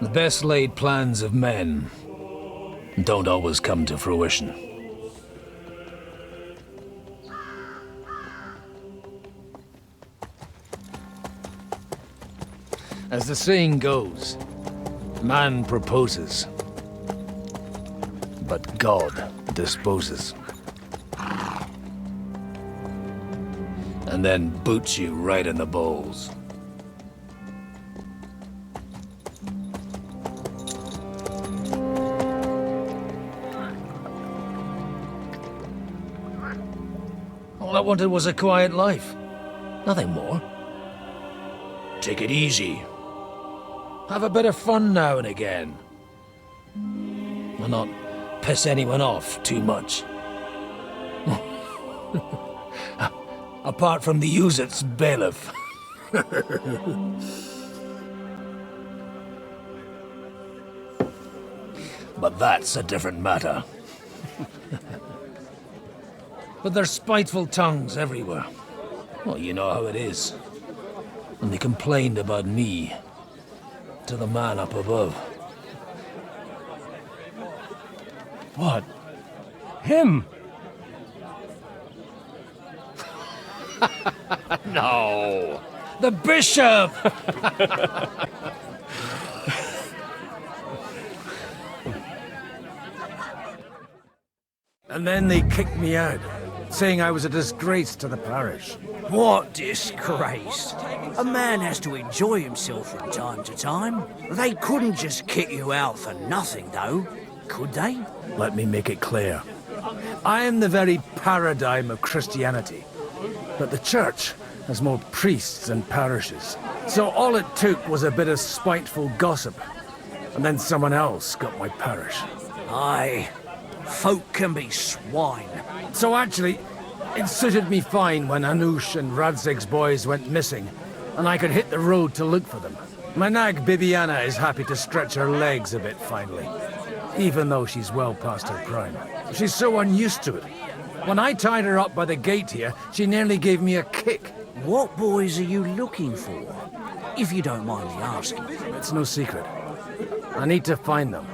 The best laid plans of men don't always come to fruition. As the saying goes, man proposes, but God disposes. And then boots you right in the balls. All I wanted was a quiet life. Nothing more. Take it easy. Have a bit of fun now and again. And not piss anyone off too much. Apart from the use-it's bailiff. But that's a different matter. But there's spiteful tongues everywhere. Well, you know how it is. And they complained about me to the man up above. What? Him? No! The bishop! And then they kicked me out, saying I was a disgrace to the parish. What disgrace? A man has to enjoy himself from time to time. They couldn't just kick you out for nothing, though, could they? Let me make it clear. I am the very paradigm of Christianity. But the church has more priests than parishes. So all it took was a bit of spiteful gossip. And then someone else got my parish. Aye, folk can be swine. So actually, it suited me fine when Anush and Radzig's boys went missing, and I could hit the road to look for them. My nag Bibiana is happy to stretch her legs a bit finally, even though she's well past her prime. She's so unused to it. When I tied her up by the gate here, she nearly gave me a kick. What boys are you looking for? If you don't mind me asking. It's no secret. I need to find them.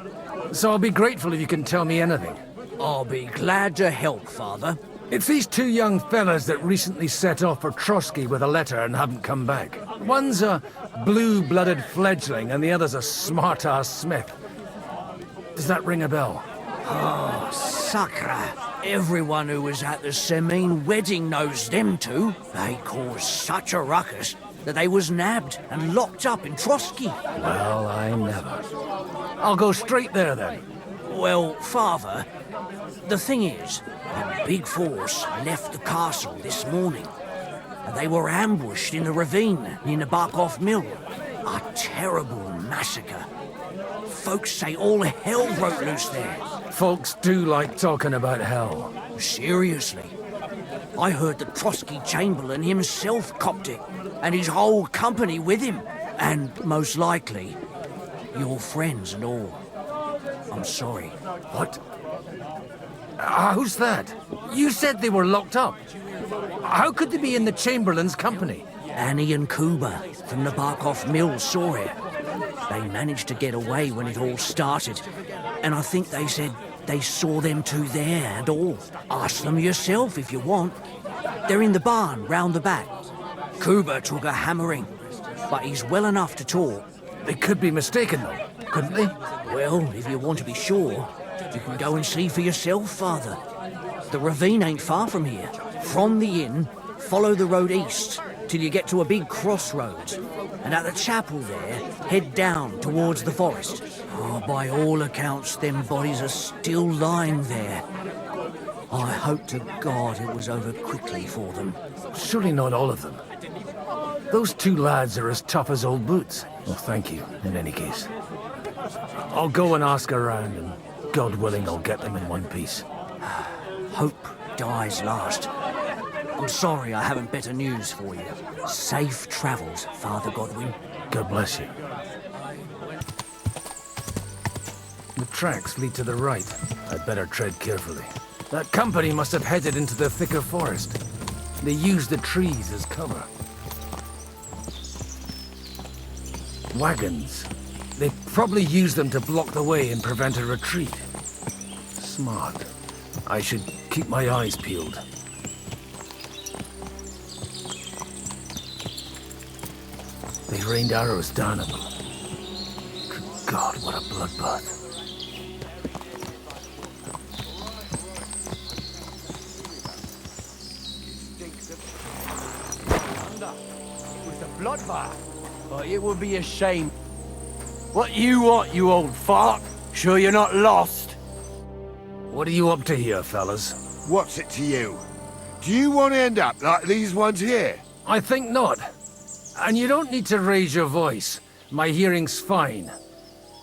So I'll be grateful if you can tell me anything. I'll be glad to help, Father. It's these two young fellas that recently set off for Trotsky with a letter and haven't come back. One's a blue-blooded fledgling and the other's a smart-ass smith. Does that ring a bell? Oh, Sacra. Everyone who was at the Semine wedding knows them two. They caused such a ruckus that they was nabbed and locked up in Trotsky. Well, I never. I'll go straight there then. Well, Father, the thing is, a big force left the castle this morning. And they were ambushed in the ravine near the Barkov Mill. A terrible massacre. Folks say all hell broke loose there. Folks do like talking about hell. Seriously. I heard that Trotsky Chamberlain himself copped it, and his whole company with him. And most likely, your friends and all. I'm sorry. What? Who's that? You said they were locked up. How could they be in the Chamberlain's company? Annie and Kuba from the Barkov Mill saw it. They managed to get away when it all started, and I think they said they saw them two there and all. Ask them yourself if you want. They're in the barn round the back. Kuba took a hammering, but he's well enough to talk. They could be mistaken, though, couldn't they? Well, if you want to be sure, you can go and see for yourself, Father. The ravine ain't far from here. From the inn, follow the road east till you get to a big crossroads. And at the chapel there, head down towards the forest. Oh, by all accounts, them bodies are still lying there. I hope to God it was over quickly for them. Surely not all of them. Those two lads are as tough as old boots. Well, thank you, in any case. I'll go and ask around, and God willing, I'll get them in one piece. Hope dies last. I'm sorry I haven't better news for you. Safe travels, Father Godwin. God bless you. The tracks lead to the right. I'd better tread carefully. That company must have headed into the thicker forest. They used the trees as cover. Wagons. They probably used them to block the way and prevent a retreat. Smart. I should keep my eyes peeled. They rained arrows down at them. Good God, what a bloodbath. With a bloodbath. Oh, it would be a shame. What you want, you old fart? Sure you're not lost? What are you up to here, fellas? What's it to you? Do you want to end up like these ones here? I think not. And you don't need to raise your voice. My hearing's fine.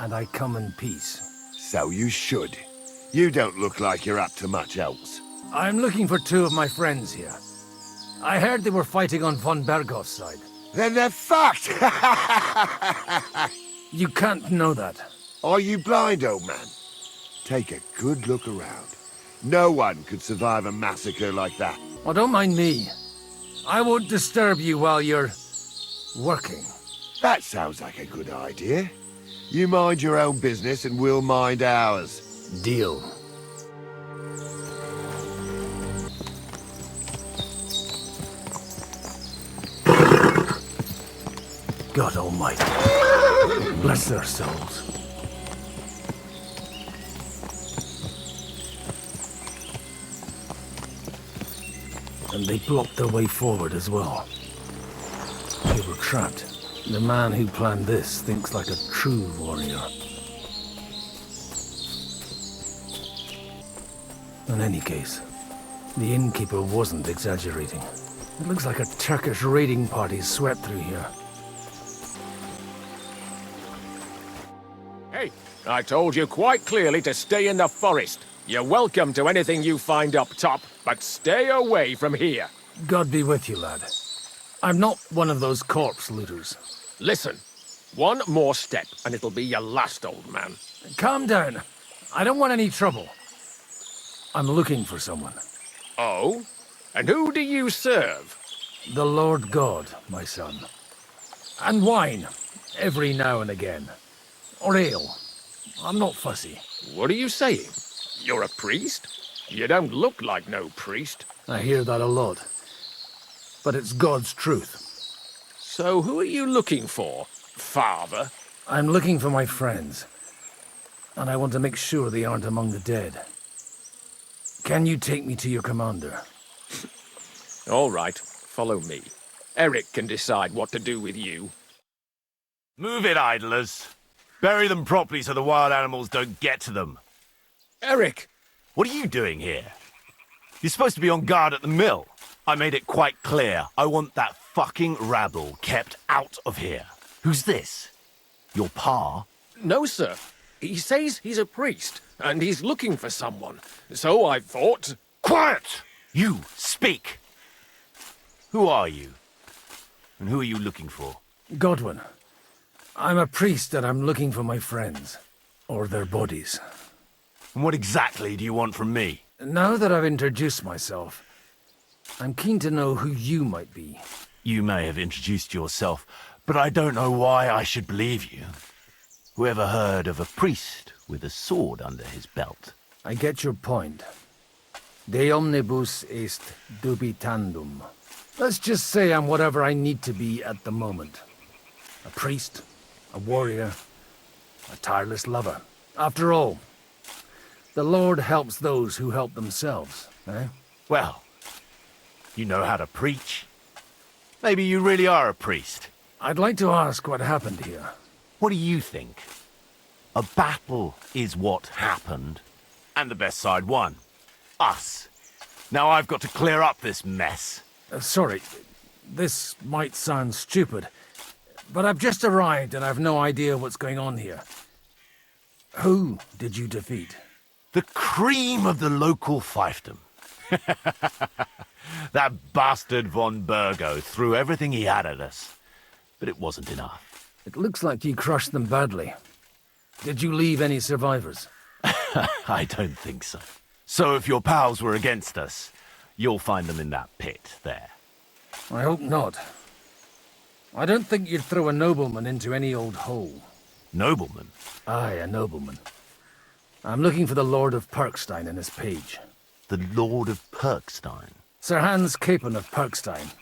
And I come in peace. So you should. You don't look like you're up to much else. I'm looking for two of my friends here. I heard they were fighting on von Bergoth's side. Then they're fucked! You can't know that. Are you blind, old man? Take a good look around. No one could survive a massacre like that. Oh, don't mind me. I won't disturb you while you're... working. That sounds like a good idea. You mind your own business and we'll mind ours. Deal. God Almighty. Bless their souls. And they blocked their way forward as well. They were trapped. The man who planned this thinks like a true warrior. In any case, the innkeeper wasn't exaggerating. It looks like a Turkish raiding party swept through here. Hey, I told you quite clearly to stay in the forest. You're welcome to anything you find up top, but stay away from here. God be with you, lad. I'm not one of those corpse looters. Listen, one more step and it'll be your last, old man. Calm down. I don't want any trouble. I'm looking for someone. Oh? And who do you serve? The Lord God, my son. And wine, every now and again. Or ale. I'm not fussy. What are you saying? You're a priest? You don't look like no priest. I hear that a lot. But it's God's truth. So who are you looking for, father? I'm looking for my friends. And I want to make sure they aren't among the dead. Can you take me to your commander? All right, follow me. Eric can decide what to do with you. Move it, idlers. Bury them properly so the wild animals don't get to them. Eric! What are you doing here? You're supposed to be on guard at the mill. I made it quite clear. I want that fucking rabble kept out of here. Who's this? Your pa? No, sir. He says he's a priest, and he's looking for someone. So I thought... Quiet! You, speak! Who are you? And who are you looking for? Godwin. I'm a priest and I'm looking for my friends. Or their bodies. And what exactly do you want from me? Now that I've introduced myself, I'm keen to know who you might be. You may have introduced yourself, but I don't know why I should believe you. Whoever heard of a priest with a sword under his belt? I get your point. De omnibus est dubitandum. Let's just say I'm whatever I need to be at the moment. A priest, a warrior, a tireless lover. After all, the Lord helps those who help themselves, eh? Well, you know how to preach. Maybe you really are a priest. I'd like to ask what happened here. What do you think? A battle is what happened, and the best side won. Us. Now I've got to clear up this mess. Sorry, this might sound stupid, but I've just arrived and I've no idea what's going on here. Who did you defeat? The cream of the local fiefdom. That bastard von Burgo threw everything he had at us, but it wasn't enough. It looks like you crushed them badly. Did you leave any survivors? I don't think so. So if your pals were against us, you'll find them in that pit there. I hope not. I don't think you'd throw a nobleman into any old hole. Nobleman? Aye, a nobleman. I'm looking for the Lord of Perkstein and his page. The Lord of Perkstein? Sir Hans Capon of Perkstein,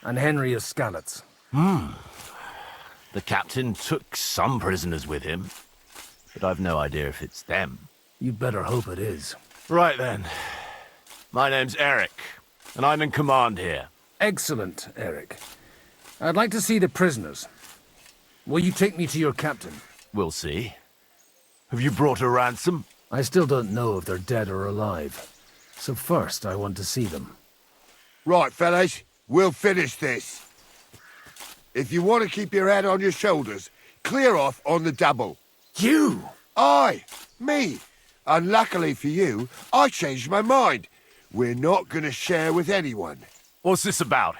and Henry of Skalitz. The captain took some prisoners with him, but I've no idea if it's them. You'd better hope it is. Right then. My name's Eric, and I'm in command here. Excellent, Eric. I'd like to see the prisoners. Will you take me to your captain? We'll see. Have you brought a ransom? I still don't know if they're dead or alive. So first, I want to see them. Right, fellas, we'll finish this. If you want to keep your head on your shoulders, clear off on the double. You! Aye, me. Unluckily for you, I changed my mind. We're not gonna share with anyone. What's this about?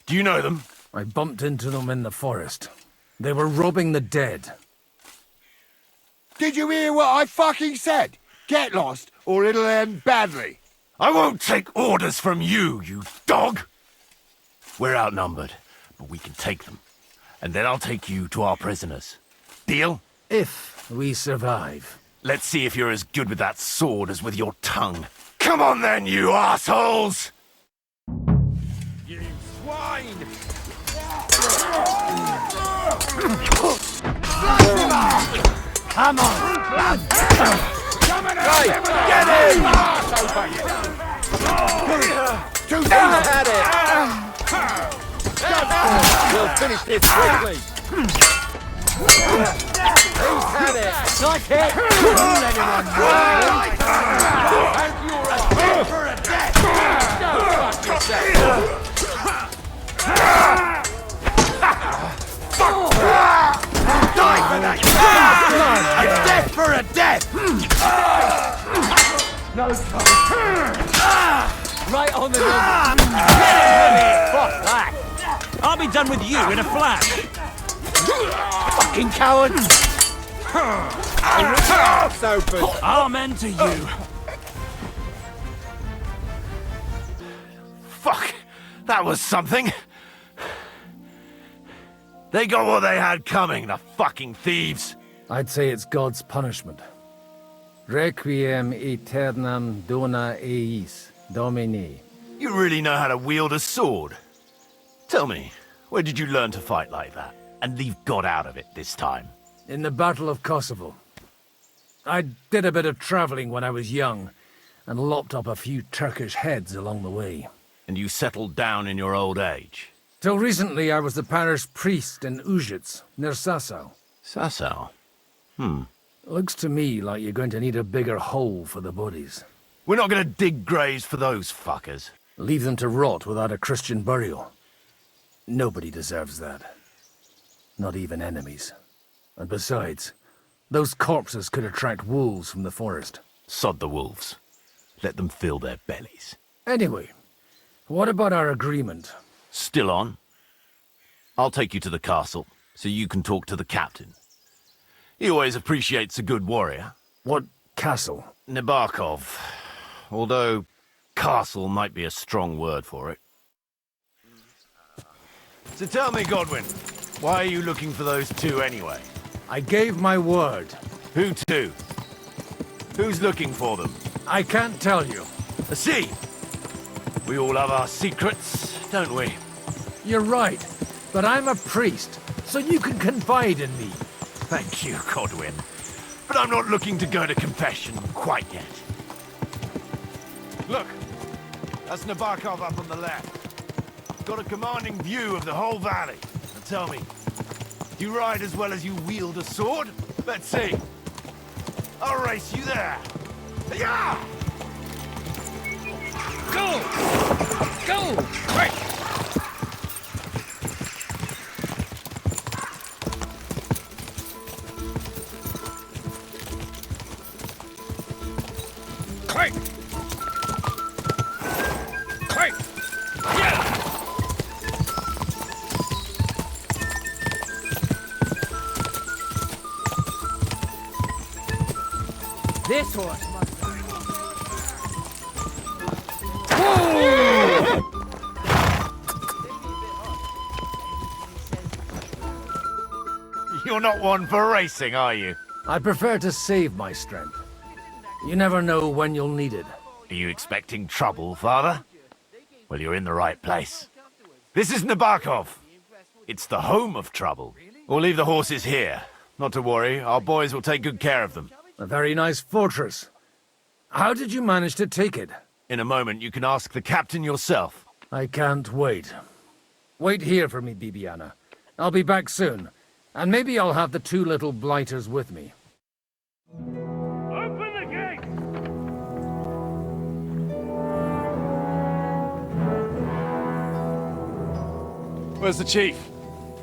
Do you know them? I bumped into them in the forest. They were robbing the dead. Did you hear what I fucking said? Get lost, or it'll end badly. I won't take orders from you, you dog! We're outnumbered, but we can take them. And then I'll take you to our prisoners. Deal? If we survive. Let's see if you're as good with that sword as with your tongue. Come on then, you assholes! You swine! Come on! Right, get in! Too I've had it! We'll finish this quickly! Who's had it? Like it! Let anyone And you're a for a death! Go fuck yourself! die for that! A death for a death! No right on the number! Fuck that! I'll be done with you in a flash. Fucking coward! Amen to you. Fuck! That was something! They got what they had coming, the fucking thieves! I'd say it's God's punishment. Requiem aeternam dona eis, Domini. You really know how to wield a sword. Tell me, where did you learn to fight like that? And leave God out of it this time? In the Battle of Kosovo. I did a bit of traveling when I was young, and lopped up a few Turkish heads along the way. And you settled down in your old age? Till recently, I was the parish priest in Ujits, near Sasau. Sasau? Looks to me like you're going to need a bigger hole for the bodies. We're not gonna dig graves for those fuckers. Leave them to rot without a Christian burial. Nobody deserves that. Not even enemies. And besides, those corpses could attract wolves from the forest. Sod the wolves. Let them fill their bellies. Anyway, what about our agreement? Still on? I'll take you to the castle, so you can talk to the captain. He always appreciates a good warrior. What castle? Nabokov. Although, castle might be a strong word for it. So tell me, Godwin, why are you looking for those two anyway? I gave my word. Who to? Who's looking for them? I can't tell you. I see. We all have our secrets, don't we? You're right, but I'm a priest, so you can confide in me. Thank you, Godwin. But I'm not looking to go to confession quite yet. Look, that's Nabokov up on the left. Got a commanding view of the whole valley. Now tell me, do you ride as well as you wield a sword? Let's see. I'll race you there. Yeah! Go! Go! Quick! Quick! Quick! Yeah! This horse must... You're not one for racing, are you? I prefer to save my strength. You never know when you'll need it. Are you expecting trouble, Father? Well, you're in the right place. This is Nabokov. It's the home of trouble. We'll leave the horses here. Not to worry, our boys will take good care of them. A very nice fortress. How did you manage to take it? In a moment, you can ask the captain yourself. I can't wait. Wait here for me, Bibiana. I'll be back soon. And maybe I'll have the two little blighters with me. Open the gate! Where's the chief?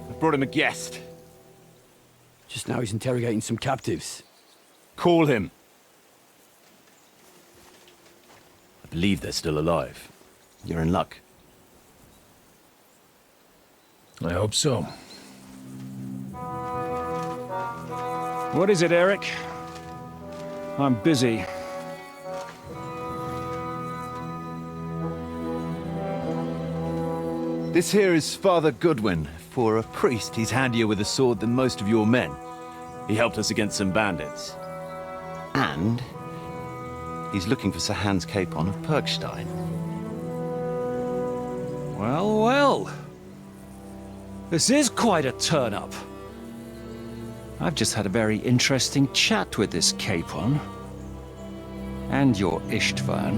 I brought him a guest. Just now he's interrogating some captives. Call him. I believe they're still alive. You're in luck. I hope so. What is it, Eric? I'm busy. This here is Father Goodwin. For a priest, he's handier with a sword than most of your men. He helped us against some bandits. And he's looking for Sir Hans Capon of Perkstein. Well, well. This is quite a turn-up. I've just had a very interesting chat with this Capon. And your Istvan.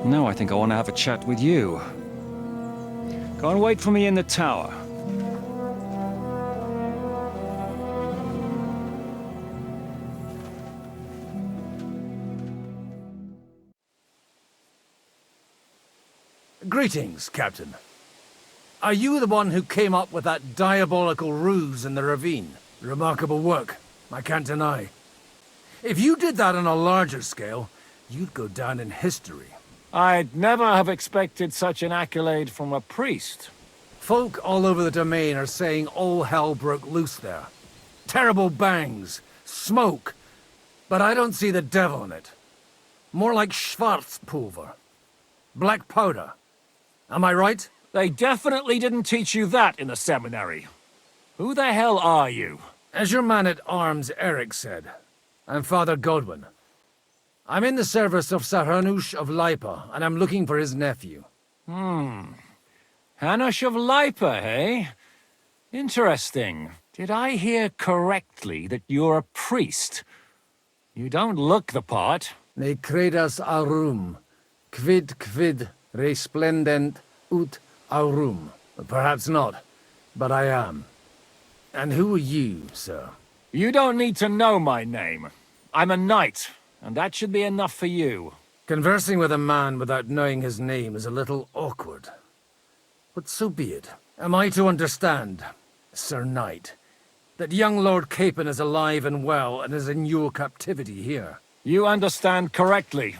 Now I think I want to have a chat with you. Go and wait for me in the tower. Greetings, Captain. Are you the one who came up with that diabolical ruse in the ravine? Remarkable work, I can't deny. If you did that on a larger scale, you'd go down in history. I'd never have expected such an accolade from a priest. Folk all over the domain are saying all hell broke loose there. Terrible bangs, smoke, but I don't see the devil in it. More like Schwarzpulver. Black powder. Am I right? They definitely didn't teach you that in the seminary. Who the hell are you? As your man-at-arms Eric said, I'm Father Godwin. I'm in the service of Sir Hanush of Lipa, and I'm looking for his nephew. Hanush of Lipa, eh? Interesting. Did I hear correctly that you're a priest? You don't look the part. Ne credas aurum, quid resplendent ut aurum. Perhaps not, but I am. And who are you, sir? You don't need to know my name. I'm a knight, and that should be enough for you. Conversing with a man without knowing his name is a little awkward. But so be it. Am I to understand, Sir Knight, that young Lord Capon is alive and well and is in your captivity here? You understand correctly.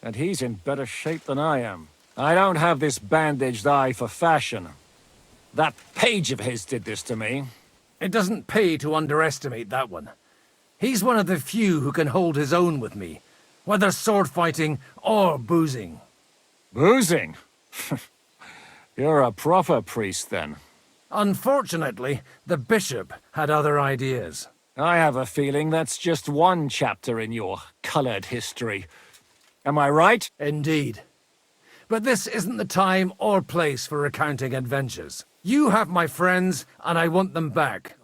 And he's in better shape than I am. I don't have this bandaged eye for fashion. That page of his did this to me. It doesn't pay to underestimate that one. He's one of the few who can hold his own with me, whether sword fighting or boozing. Boozing? You're a proper priest, then. Unfortunately, the bishop had other ideas. I have a feeling that's just one chapter in your colored history. Am I right? Indeed. But this isn't the time or place for recounting adventures. You have my friends, and I want them back.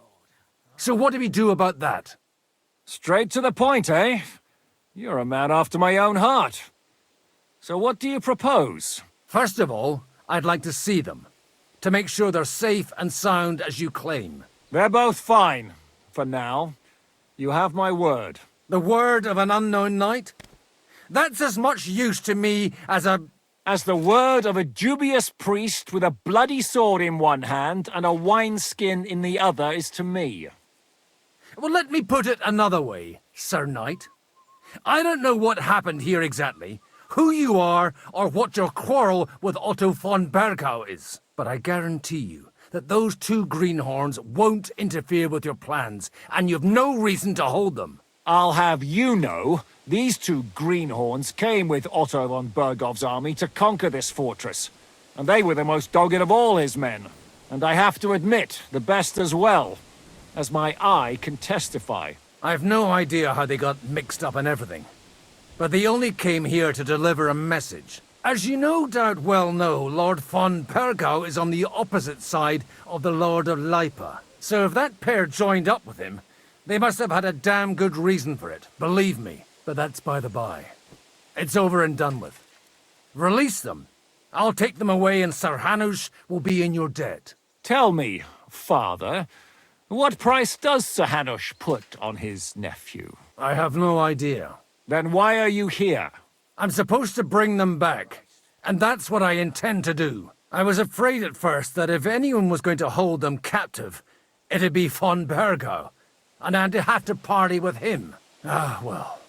So what do we do about that? Straight to the point, eh? You're a man after my own heart. So what do you propose? First of all, I'd like to see them, to make sure they're safe and sound as you claim. They're both fine, for now. You have my word. The word of an unknown knight? That's as much use to me as the word of a dubious priest with a bloody sword in one hand and a wineskin in the other is to me. Well, let me put it another way, Sir Knight. I don't know what happened here exactly, who you are, or what your quarrel with Otto von Bergau is. But I guarantee you that those two greenhorns won't interfere with your plans, and you've no reason to hold them. I'll have you know, these two greenhorns came with Otto von Bergov's army to conquer this fortress. And they were the most dogged of all his men. And I have to admit, the best as well. as my eye can testify. I've no idea how they got mixed up in everything. But they only came here to deliver a message. As you no doubt well know, Lord von Pergau is on the opposite side of the Lord of Lipa. So if that pair joined up with him, they must have had a damn good reason for it, believe me. But that's by the by. It's over and done with. Release them. I'll take them away and Sir Hanush will be in your debt. Tell me, father, what price does Sir Hanush put on his nephew? I have no idea. Then why are you here? I'm supposed to bring them back, and that's what I intend to do. I was afraid at first that if anyone was going to hold them captive, it'd be von Pergau, and I'd have to party with him. Ah, well.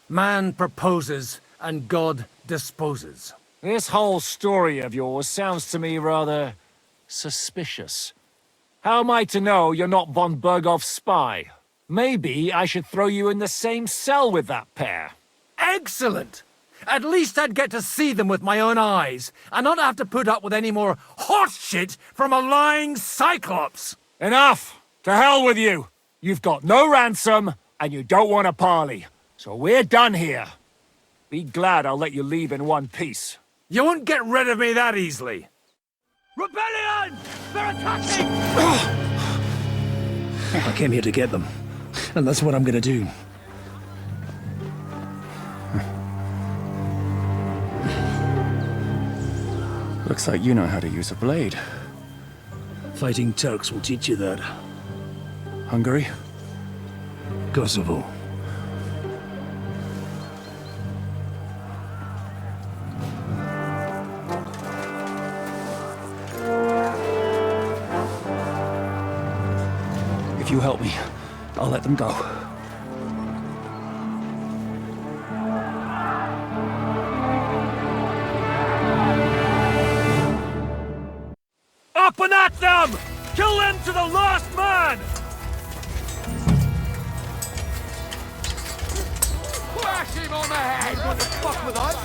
Man proposes, and God disposes. This whole story of yours sounds to me rather suspicious. How am I to know you're not von Bergov's spy? Maybe I should throw you in the same cell with that pair. Excellent! At least I'd get to see them with my own eyes, and not have to put up with any more horse shit from a lying cyclops! Enough! To hell with you! You've got no ransom, and you don't want a parley. So we're done here. Be glad I'll let you leave in one piece. You won't get rid of me that easily! Rebellion! They're attacking! I came here to get them, and that's what I'm gonna do. Looks like you know how to use a blade. Fighting Turks will teach you that. Hungary? Kosovo. If you help me, I'll let them go. Up and at them! Kill them to the last man! Bash him on the head! What the fuck with us?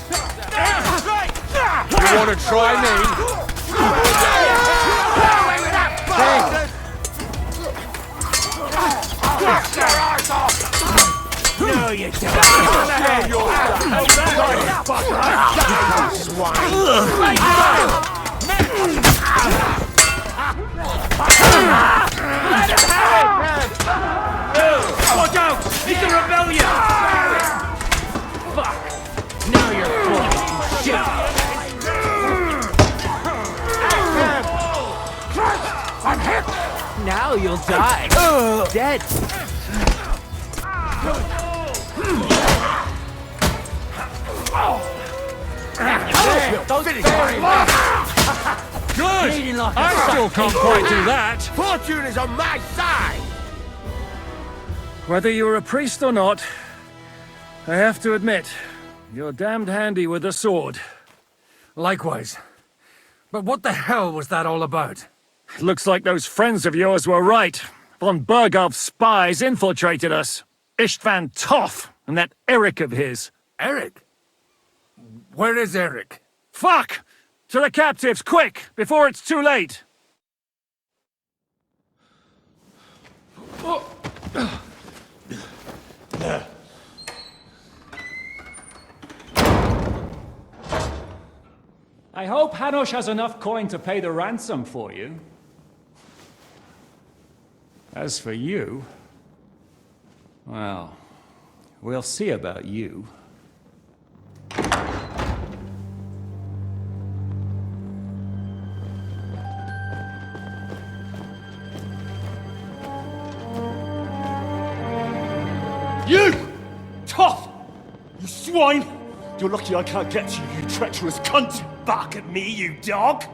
You wanna try me? Away with that bastard! Blast their eyes off! No, you don't! On the head! Watch out! It's a rebellion! Fuck! Now you're fucking shit! I'm hit! Now you'll die! Dead! Don't finish Good! I still can't quite do that! Fortune is on my side! Whether you're a priest or not, I have to admit, you're damned handy with a sword. Likewise. But what the hell was that all about? Looks like those friends of yours were right. Von Bergov's spies infiltrated us. Istvan Toth and that Eric of his. Eric? Where is Eric? Fuck! To the captives, quick, before it's too late! I hope Hanush has enough coin to pay the ransom for you. As for you, well, we'll see about you. You! Tough! You swine! You're lucky I can't get you, you treacherous cunt! Bark at me, you dog!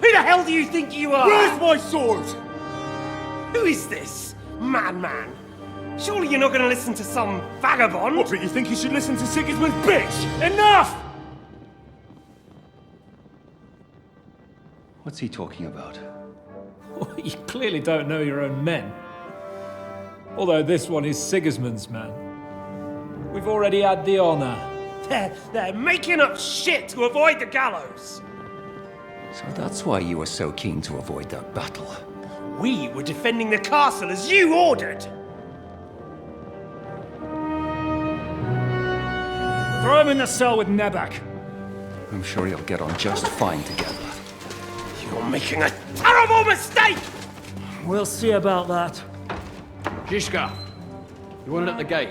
Who the hell do you think you are? Where's my sword? Who is this? Man. Surely you're not gonna listen to some vagabond? What, but you think you should listen to Sigismund's bitch? Enough! What's he talking about? You clearly don't know your own men. Although this one is Sigismund's man. We've already had the honor. They're making up shit to avoid the gallows! So that's why you were so keen to avoid that battle. We were defending the castle as you ordered! Throw him in the cell with Nebak. I'm sure you'll get on just fine together. You're making a terrible mistake! We'll see about that. Zizka, you want it at the gate?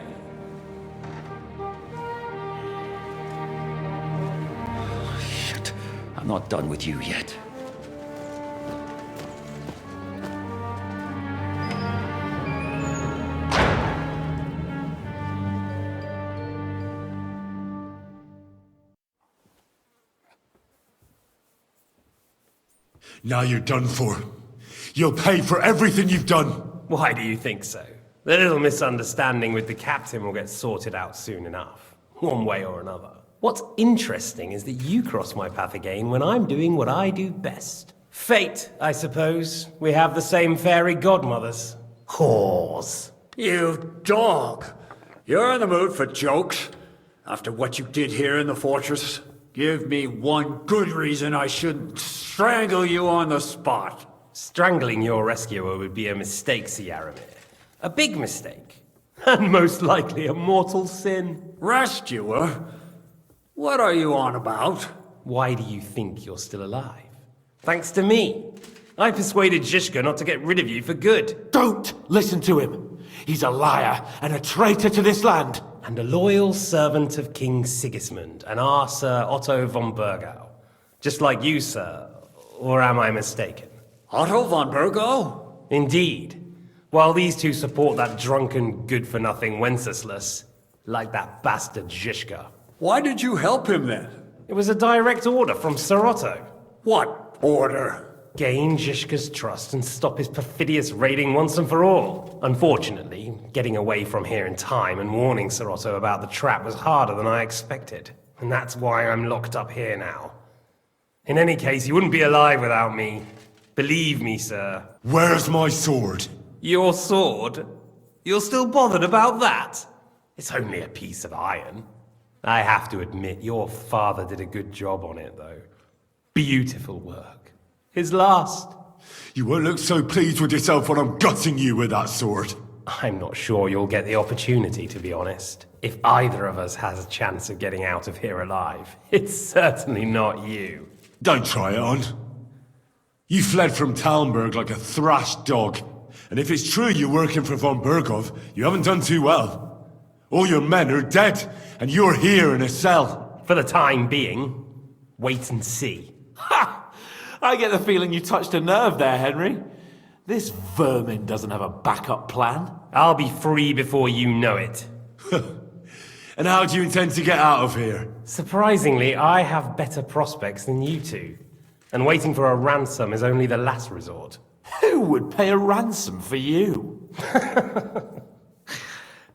Shit, I'm not done with you yet. Now you're done for. You'll pay for everything you've done. Why do you think so? The little misunderstanding with the captain will get sorted out soon enough, one way or another. What's interesting is that you cross my path again when I'm doing what I do best. Fate, I suppose. We have the same fairy godmothers. Whores. You dog! You're in the mood for jokes? After what you did here in the fortress? Give me one good reason I shouldn't strangle you on the spot. Strangling your rescuer would be a mistake, Siaramir. A big mistake. And most likely a mortal sin. Rescuer? What are you on about? Why do you think you're still alive? Thanks to me. I persuaded Zizka not to get rid of you for good. Don't listen to him. He's a liar and a traitor to this land. And a loyal servant of King Sigismund and our Sir Otto von Burgau. Just like you, sir. Or am I mistaken? Otto von Burgau? Indeed. While these two support that drunken, good-for-nothing Wenceslas, like that bastard Zizka. Why did you help him then? It was a direct order from Sir Otto. What order? Gain Zizka's trust and stop his perfidious raiding once and for all. Unfortunately, getting away from here in time and warning Sir Otto about the trap was harder than I expected. And that's why I'm locked up here now. In any case, you wouldn't be alive without me. Believe me, sir. Where's my sword? Your sword? You're still bothered about that? It's only a piece of iron. I have to admit, your father did a good job on it, though. Beautiful work. His last. You won't look so pleased with yourself when I'm gutting you with that sword. I'm not sure you'll get the opportunity, to be honest. If either of us has a chance of getting out of here alive, it's certainly not you. Don't try it on. You fled from Talmberg like a thrashed dog. And if it's true you're working for von Burgov, you haven't done too well. All your men are dead, and you're here in a cell. For the time being, wait and see. Ha! I get the feeling you touched a nerve there, Henry. This vermin doesn't have a backup plan. I'll be free before you know it. And how do you intend to get out of here? Surprisingly, I have better prospects than you two. And waiting for a ransom is only the last resort. Who would pay a ransom for you?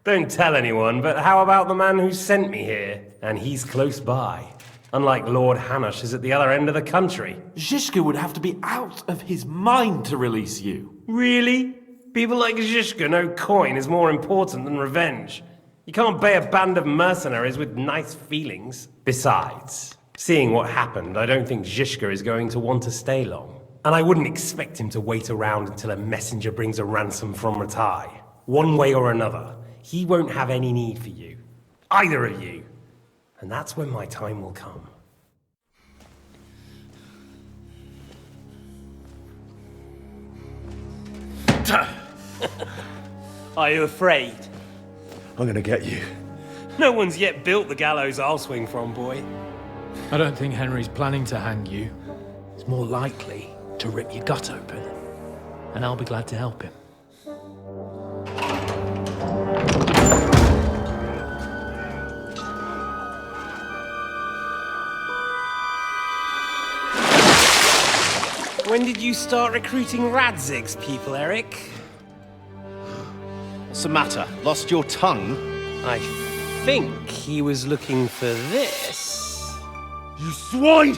Don't tell anyone, but how about the man who sent me here? And he's close by. Unlike Lord Hanush is at the other end of the country. Zizka would have to be out of his mind to release you. Really? People like Zizka know coin is more important than revenge. You can't pay a band of mercenaries with nice feelings. Besides, seeing what happened, I don't think Zizka is going to want to stay long. And I wouldn't expect him to wait around until a messenger brings a ransom from Ratai. One way or another, he won't have any need for you. Either of you. And that's when my time will come. Are you afraid? I'm gonna get you. No one's yet built the gallows I'll swing from, boy. I don't think Henry's planning to hang you. He's more likely to rip your gut open. And I'll be glad to help him. When did you start recruiting Radzig's people, Eric? What's the matter? Lost your tongue? I think he was looking for this. You swine!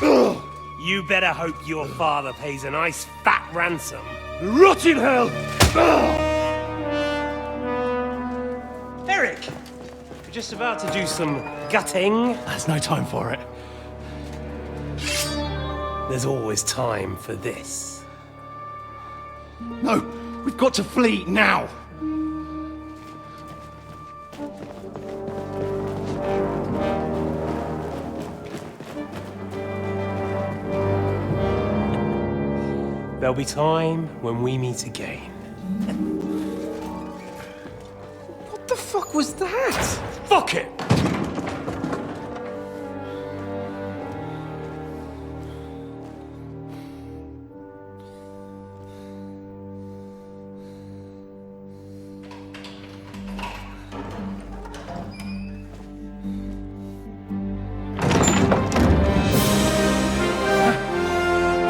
Ugh. You better hope your father pays a nice fat ransom. Rot in hell! Eric! We're just about to do some gutting. There's no time for it. There's always time for this. No, we've got to flee now. There'll be time when we meet again. What the fuck was that? Fuck it!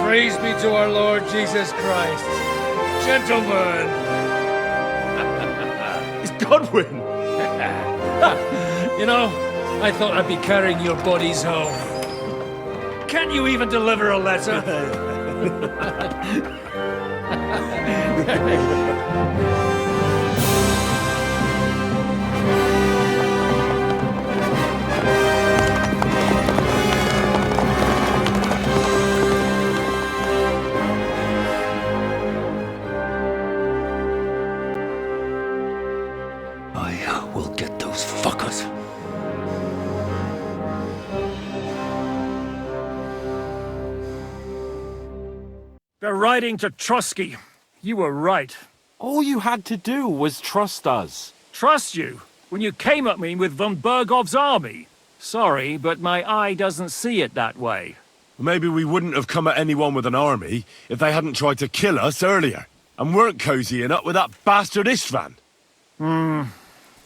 Praise be to our Lord Jesus Christ. Gentlemen! It's Godwin! You know, I thought I'd be carrying your bodies home. Can't you even deliver a letter? I will get those fuckers. They're riding to Trotsky. You were right. All you had to do was trust us. Trust you? When you came at me with von Bergov's army? Sorry, but my eye doesn't see it that way. Maybe we wouldn't have come at anyone with an army if they hadn't tried to kill us earlier, and weren't cozying up with that bastard Istvan.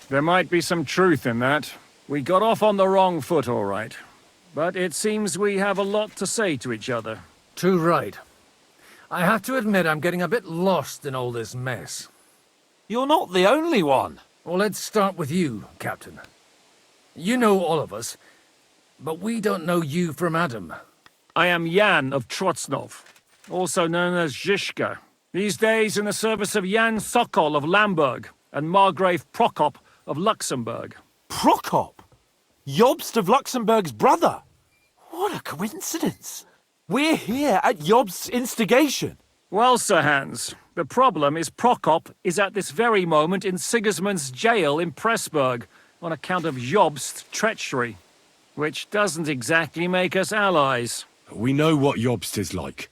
There might be some truth in that. We got off on the wrong foot, all right. But it seems we have a lot to say to each other. Too right. I have to admit I'm getting a bit lost in all this mess. You're not the only one. Well, let's start with you, Captain. You know all of us, but we don't know you from Adam. I am Jan of Trotsnov, also known as Zizka. These days in the service of Jan Sokol of Lamberg and Margrave Prokop of Luxembourg. Prokop? Jobst of Luxembourg's brother? What a coincidence. We're here at Jobst's instigation. Well, Sir Hans, the problem is Prokop is at this very moment in Sigismund's jail in Pressburg on account of Jobst's treachery, which doesn't exactly make us allies. We know what Jobst is like,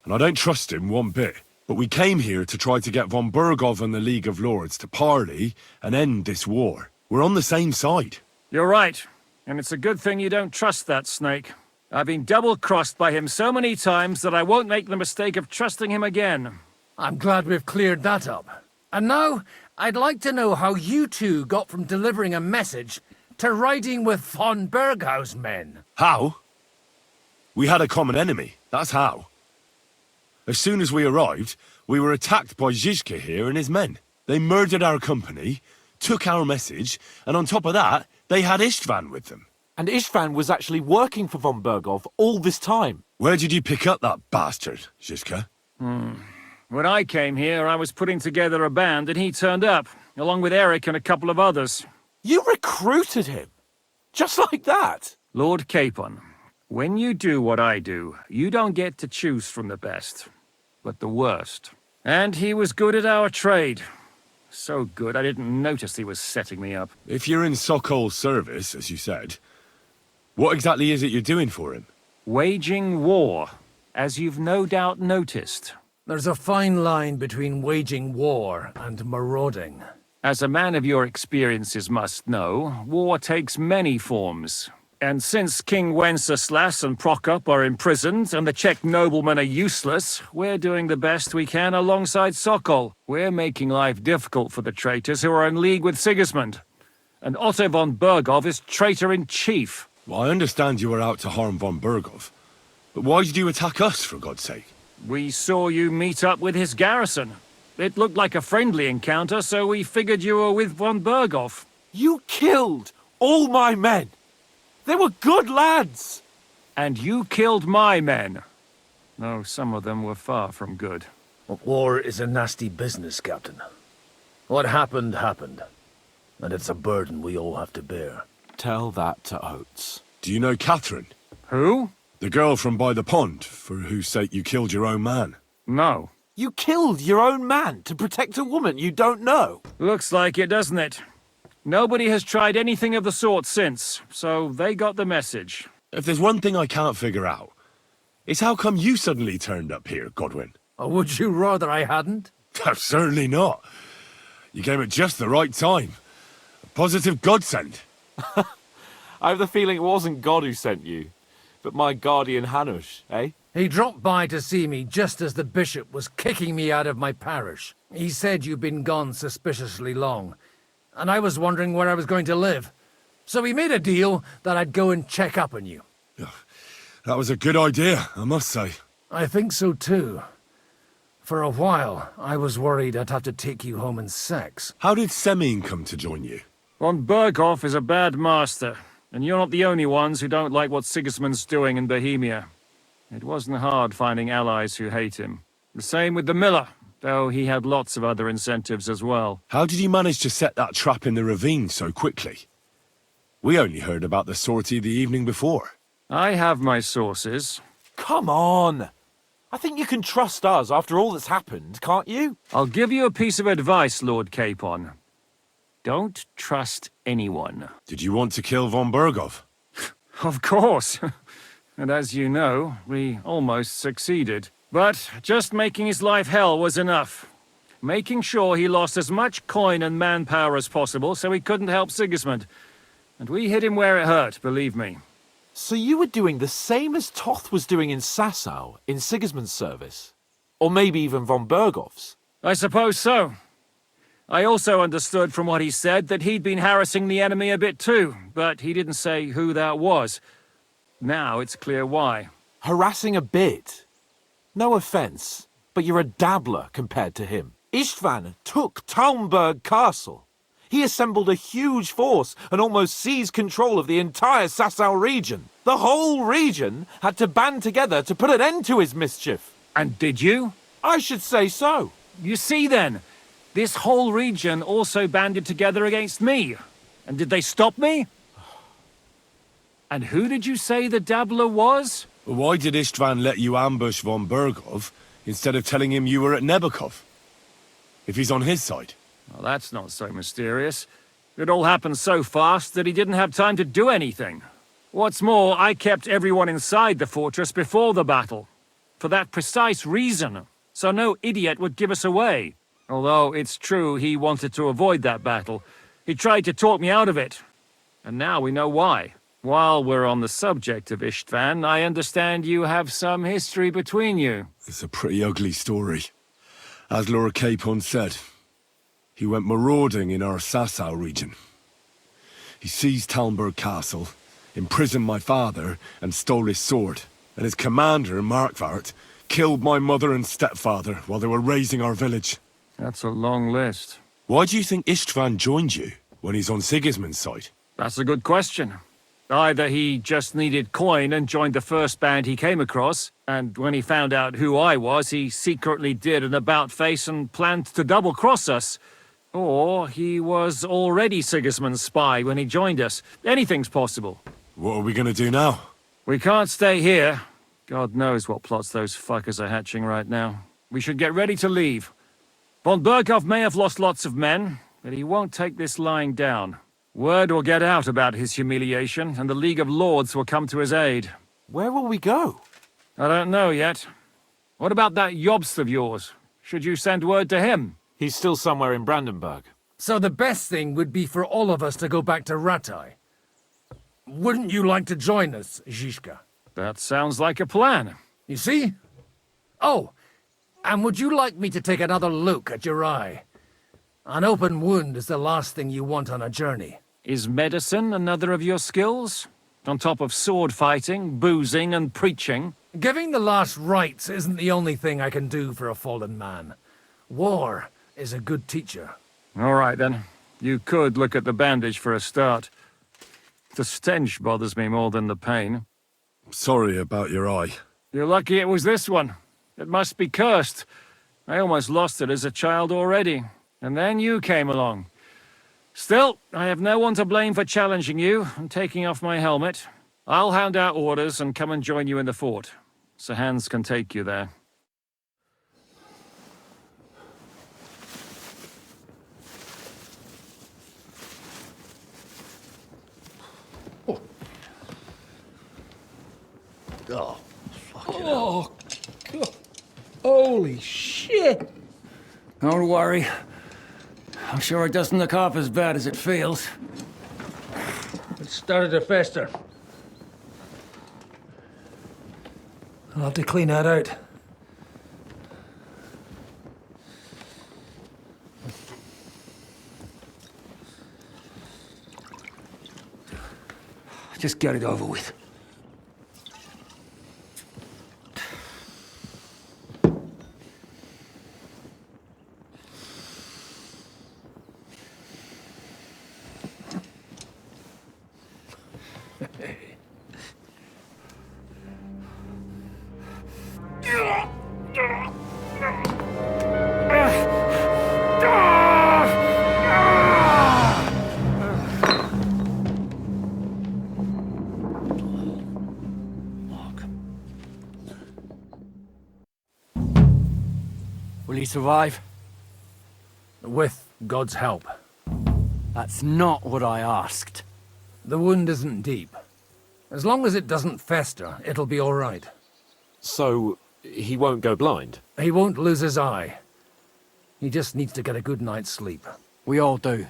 and I don't trust him one bit. But we came here to try to get von Bergov and the League of Lords to parley and end this war. We're on the same side. You're right, and it's a good thing you don't trust that snake. I've been double-crossed by him so many times that I won't make the mistake of trusting him again. I'm glad we've cleared that up. And now, I'd like to know how you two got from delivering a message to riding with von Berghaus men. How? We had a common enemy, that's how. As soon as we arrived, we were attacked by Zizka here and his men. They murdered our company, took our message, and on top of that, they had Istvan with them. And Istvan was actually working for von Bergov all this time. Where did you pick up that bastard, Zizka? When I came here, I was putting together a band and he turned up, along with Eric and a couple of others. You recruited him? Just like that? Lord Capon, when you do what I do, you don't get to choose from the best, but the worst. And he was good at our trade. So good, I didn't notice he was setting me up. If you're in Sokol's service, as you said, what exactly is it you're doing for him? Waging war, as you've no doubt noticed. There's a fine line between waging war and marauding. As a man of your experiences must know, war takes many forms. And since King Wenceslas and Prokop are imprisoned and the Czech noblemen are useless, we're doing the best we can alongside Sokol. We're making life difficult for the traitors who are in league with Sigismund. And Otto von Bergov is traitor-in-chief. Well, I understand you were out to harm von Bergov. But why did you attack us, for God's sake? We saw you meet up with his garrison. It looked like a friendly encounter, so we figured you were with von Bergov. You killed all my men! They were good lads! And you killed my men. Though some of them were far from good. War is a nasty business, Captain. What happened, happened. And it's a burden we all have to bear. Tell that to Oates. Do you know Catherine? Who? The girl from by the pond, for whose sake you killed your own man. No. You killed your own man to protect a woman you don't know. Looks like it, doesn't it? Nobody has tried anything of the sort since, so they got the message. If there's one thing I can't figure out, it's how come you suddenly turned up here, Godwin? Or would you rather I hadn't? Certainly not. You came at just the right time. A positive godsend. I have the feeling it wasn't God who sent you, but my guardian Hanush, eh? He dropped by to see me just as the bishop was kicking me out of my parish. He said you'd been gone suspiciously long, and I was wondering where I was going to live. So he made a deal that I'd go and check up on you. That was a good idea, I must say. I think so too. For a while, I was worried I'd have to take you home in sex. How did Semine come to join you? Von Berghoff is a bad master, and you're not the only ones who don't like what Sigismund's doing in Bohemia. It wasn't hard finding allies who hate him. The same with the miller, though he had lots of other incentives as well. How did you manage to set that trap in the ravine so quickly? We only heard about the sortie the evening before. I have my sources. Come on! I think you can trust us after all that's happened, can't you? I'll give you a piece of advice, Lord Capon. Don't trust anyone. Did you want to kill von Berghoff? Of course. And as you know, we almost succeeded. But just making his life hell was enough. Making sure he lost as much coin and manpower as possible so he couldn't help Sigismund. And we hit him where it hurt, believe me. So you were doing the same as Toth was doing in Sasau, in Sigismund's service? Or maybe even von Berghoff's? I suppose so. I also understood from what he said that he'd been harassing the enemy a bit too, but he didn't say who that was. Now it's clear why. Harassing a bit? No offense, but you're a dabbler compared to him. Istvan took Talmberg Castle. He assembled a huge force and almost seized control of the entire Sasau region. The whole region had to band together to put an end to his mischief. And did you? I should say so. You see then, this whole region also banded together against me. And did they stop me? And who did you say the dabbler was? Why did Istvan let you ambush von Berghoff instead of telling him you were at Nebukov? If he's on his side. Well, that's not so mysterious. It all happened so fast that he didn't have time to do anything. What's more, I kept everyone inside the fortress before the battle. For that precise reason. So no idiot would give us away. Although it's true he wanted to avoid that battle. He tried to talk me out of it. And now we know why. While we're on the subject of Istvan, I understand you have some history between you. It's a pretty ugly story. As Lord Capon said, he went marauding in our Sasau region. He seized Talmberg Castle, imprisoned my father, and stole his sword. And his commander, Markvart, killed my mother and stepfather while they were raising our village. That's a long list. Why do you think Istvan joined you when he's on Sigismund's side? That's a good question. Either he just needed coin and joined the first band he came across, and when he found out who I was, he secretly did an about-face and planned to double-cross us. Or he was already Sigismund's spy when he joined us. Anything's possible. What are we gonna do now? We can't stay here. God knows what plots those fuckers are hatching right now. We should get ready to leave. Von Berghoff may have lost lots of men, but he won't take this lying down. Word will get out about his humiliation, and the League of Lords will come to his aid. Where will we go? I don't know yet. What about that Jobst of yours? Should you send word to him? He's still somewhere in Brandenburg. So the best thing would be for all of us to go back to Ratai. Wouldn't you like to join us, Zizka? That sounds like a plan. You see? Oh, and would you like me to take another look at your eye? An open wound is the last thing you want on a journey. Is medicine another of your skills? On top of sword fighting, boozing, and preaching? Giving the last rites isn't the only thing I can do for a fallen man. War is a good teacher. All right, then. You could look at the bandage for a start. The stench bothers me more than the pain. Sorry about your eye. You're lucky it was this one. It must be cursed. I almost lost it as a child already. And then you came along. Still, I have no one to blame for challenging you and taking off my helmet. I'll hand out orders and come and join you in the fort. Sir Hans can take you there. Oh, fucking hell. God. Holy shit! Don't worry. I'm sure it doesn't look half as bad as it feels. It started to fester. I'll have to clean that out. Just get it over with. Will he survive? With God's help. That's not what I asked. The wound isn't deep. As long as it doesn't fester, it'll be all right. So, he won't go blind? He won't lose his eye. He just needs to get a good night's sleep. We all do.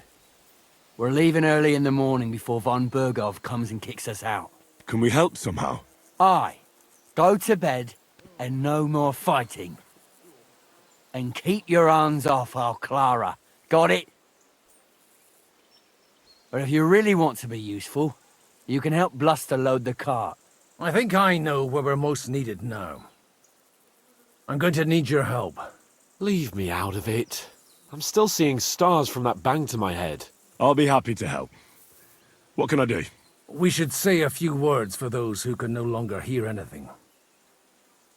We're leaving early in the morning before von Burgov comes and kicks us out. Can we help somehow? Aye. Go to bed and no more fighting. And keep your hands off our Clara. Got it? But if you really want to be useful, you can help Bluster load the cart. I think I know where we're most needed now. I'm going to need your help. Leave me out of it. I'm still seeing stars from that bang to my head. I'll be happy to help. What can I do? We should say a few words for those who can no longer hear anything.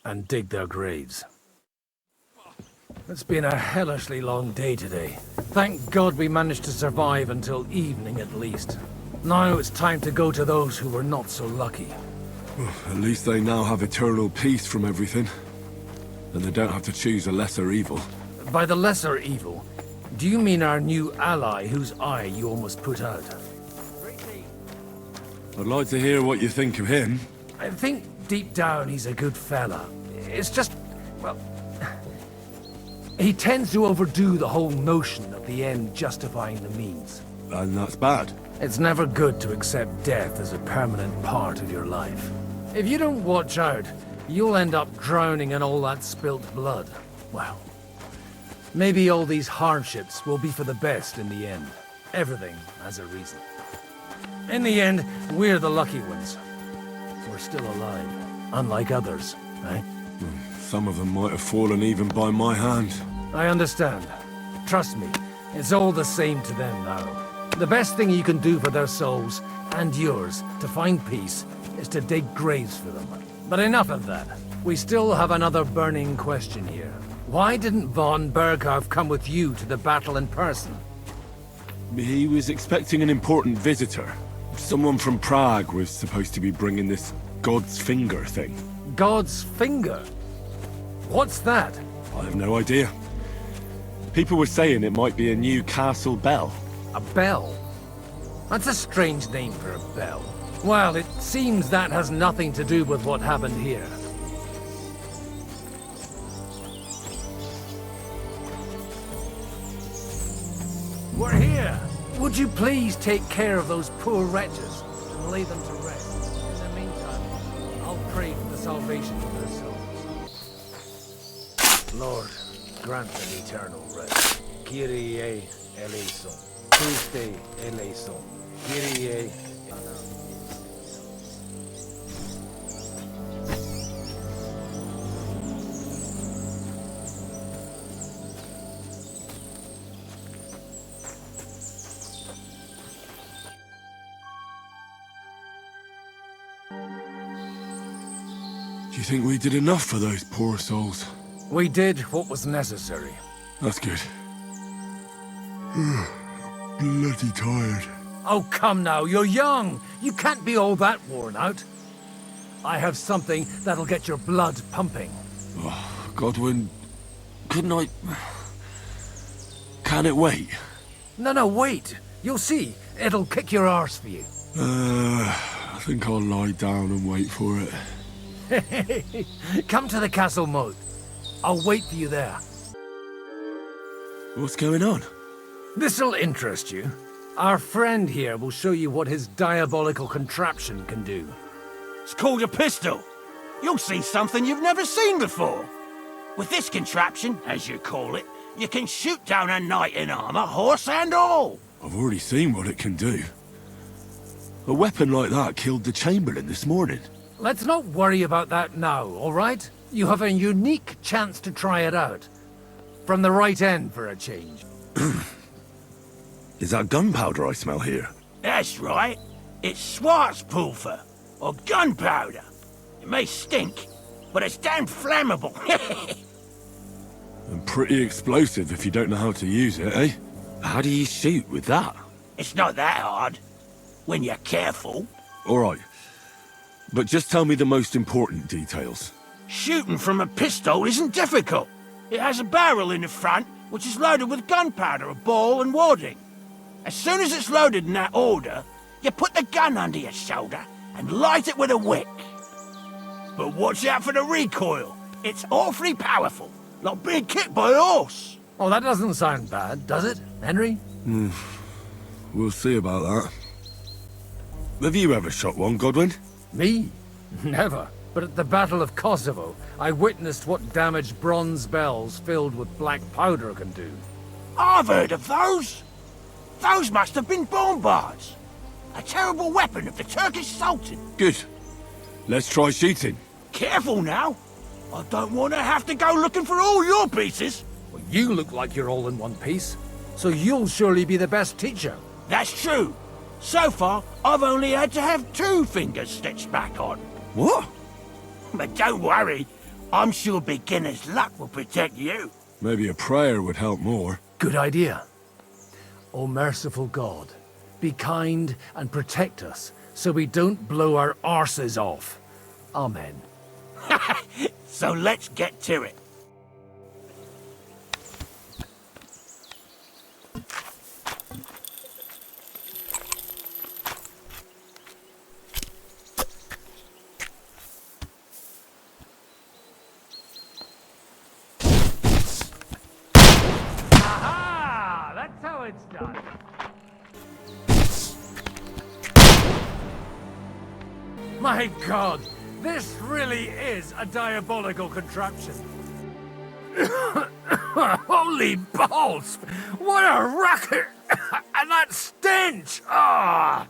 And dig their graves. It's been a hellishly long day today. Thank God we managed to survive until evening at least. Now it's time to go to those who were not so lucky. At least they now have eternal peace from everything. And they don't have to choose a lesser evil. By the lesser evil, do you mean our new ally whose eye you almost put out? I'd like to hear what you think of him. I think deep down he's a good fella. It's just, well... he tends to overdo the whole notion of the end justifying the means. And that's bad. It's never good to accept death as a permanent part of your life. If you don't watch out, you'll end up drowning in all that spilt blood. Well, maybe all these hardships will be for the best in the end. Everything has a reason. In the end, we're the lucky ones. We're still alive, unlike others, eh? Some of them might have fallen even by my hand. I understand. Trust me, it's all the same to them now. The best thing you can do for their souls, and yours, to find peace, is to dig graves for them. But enough of that. We still have another burning question here. Why didn't von Burgov come with you to the battle in person? He was expecting an important visitor. Someone from Prague was supposed to be bringing this God's Finger thing. God's Finger? What's that? I have no idea. People were saying it might be a new castle bell. A bell? That's a strange name for a bell. Well, it seems that has nothing to do with what happened here. We're here! Would you please take care of those poor wretches and lay them to rest? In the meantime, I'll pray for the salvation of their souls. Lord, grant them eternal rest. Kyrie eleison. Christe eleison. Kyrie. Do you think we did enough for those poor souls? We did what was necessary. That's good. Bloody tired. Oh, come now, you're young. You can't be all that worn out. I have something that'll get your blood pumping. Oh, Godwin, couldn't I... Can it wait? No, wait. You'll see. It'll kick your arse for you. I think I'll lie down and wait for it. Come to the castle moat. I'll wait for you there. What's going on? This'll interest you. Our friend here will show you what his diabolical contraption can do. It's called a pistol. You'll see something you've never seen before. With this contraption, as you call it, you can shoot down a knight in armor, horse and all. I've already seen what it can do. A weapon like that killed the Chamberlain this morning. Let's not worry about that now, all right? You have a unique chance to try it out. From the right end for a change. Is that gunpowder I smell here? That's right. It's Schwarzpulver, or gunpowder. It may stink, but it's damn flammable. And pretty explosive if you don't know how to use it, eh? How do you shoot with that? It's not that hard, when you're careful. All right. But just tell me the most important details. Shooting from a pistol isn't difficult. It has a barrel in the front, which is loaded with gunpowder, a ball and wadding. As soon as it's loaded in that order, you put the gun under your shoulder and light it with a wick. But watch out for the recoil. It's awfully powerful, like being kicked by a horse. Oh, that doesn't sound bad, does it, Henry? We'll see about that. Have you ever shot one, Godwin? Me? Never. But at the Battle of Kosovo, I witnessed what damage bronze bells filled with black powder can do. I've heard of those. Those must have been bombards. A terrible weapon of the Turkish Sultan. Good. Let's try shooting. Careful now. I don't want to have to go looking for all your pieces. Well, you look like you're all in one piece, so you'll surely be the best teacher. That's true. So far, I've only had to have 2 fingers stitched back on. What? But don't worry. I'm sure beginner's luck will protect you. Maybe a prayer would help more. Good idea. O merciful God, be kind and protect us so we don't blow our arses off. Amen. So let's get to it. Aha! That's how it's done. My God, this really is a diabolical contraption. Holy balls! What a racket! And that stench! Ah!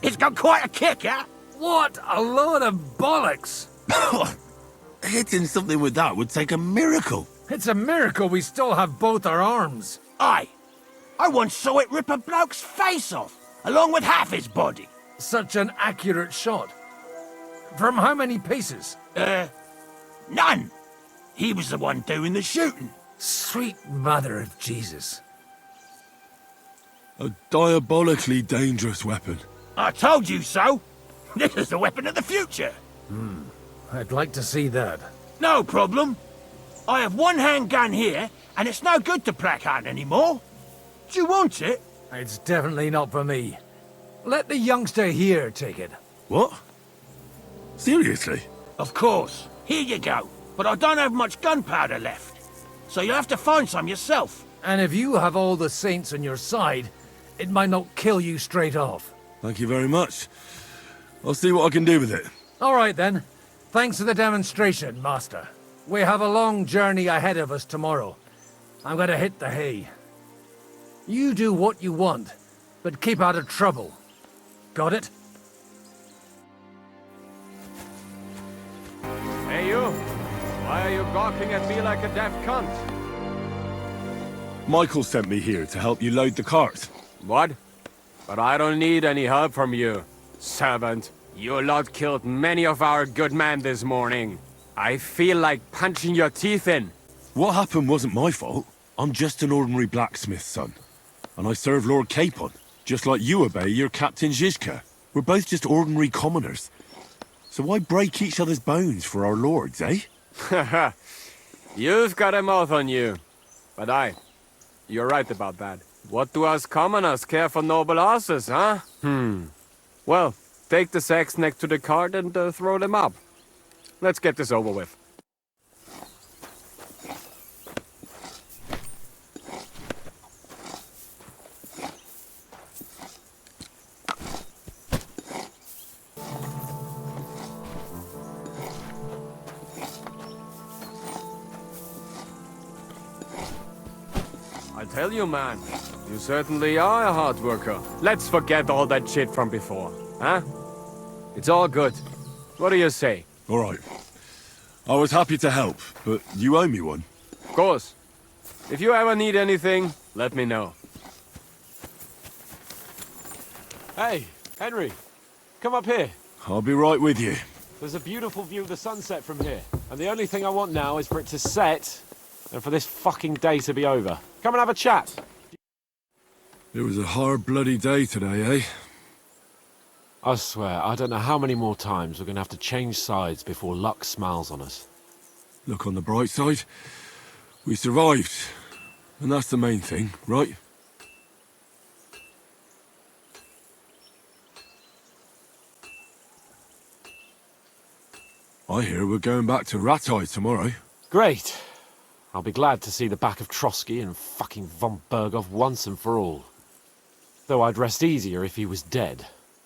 It's got quite a kick, huh? What a load of bollocks! Hitting something with that would take a miracle. It's a miracle we still have both our arms. Aye. I once saw it rip a bloke's face off, along with half his body. Such an accurate shot. From how many paces? None. He was the one doing the shooting. Sweet mother of Jesus. A diabolically dangerous weapon. I told you so. This is the weapon of the future. I'd like to see that. No problem. I have one handgun here, and it's no good to placard anymore. Do you want it? It's definitely not for me. Let the youngster here take it. What? Seriously? Of course. Here you go. But I don't have much gunpowder left. So you'll have to find some yourself. And if you have all the saints on your side, it might not kill you straight off. Thank you very much. I'll see what I can do with it. All right, then. Thanks for the demonstration, Master. We have a long journey ahead of us tomorrow. I'm gonna hit the hay. You do what you want, but keep out of trouble. Got it? Hey, you. Why are you gawking at me like a deaf cunt? Michael sent me here to help you load the cart. What? But I don't need any help from you, servant. Your lot killed many of our good men this morning. I feel like punching your teeth in. What happened wasn't my fault. I'm just an ordinary blacksmith's son. And I serve Lord Capon, just like you obey your Captain Zizka. We're both just ordinary commoners. So why break each other's bones for our lords, eh? You've got a mouth on you. But you're right about that. What do us commoners care for noble horses, huh? Well, take the sacks next to the cart and throw them up. Let's get this over with. I tell you, man, you certainly are a hard worker. Let's forget all that shit from before, huh? It's all good. What do you say? All right. I was happy to help, but you owe me one. Of course. If you ever need anything, let me know. Hey, Henry, come up here. I'll be right with you. There's a beautiful view of the sunset from here, and the only thing I want now is for it to set, and for this fucking day to be over. Come and have a chat. It was a hard bloody day today, eh? I swear, I don't know how many more times we're gonna have to change sides before luck smiles on us. Look on the bright side. We survived. And that's the main thing, right? I hear we're going back to Ratai tomorrow. Great. I'll be glad to see the back of Trotsky and fucking von Berghoff once and for all. Though I'd rest easier if he was dead.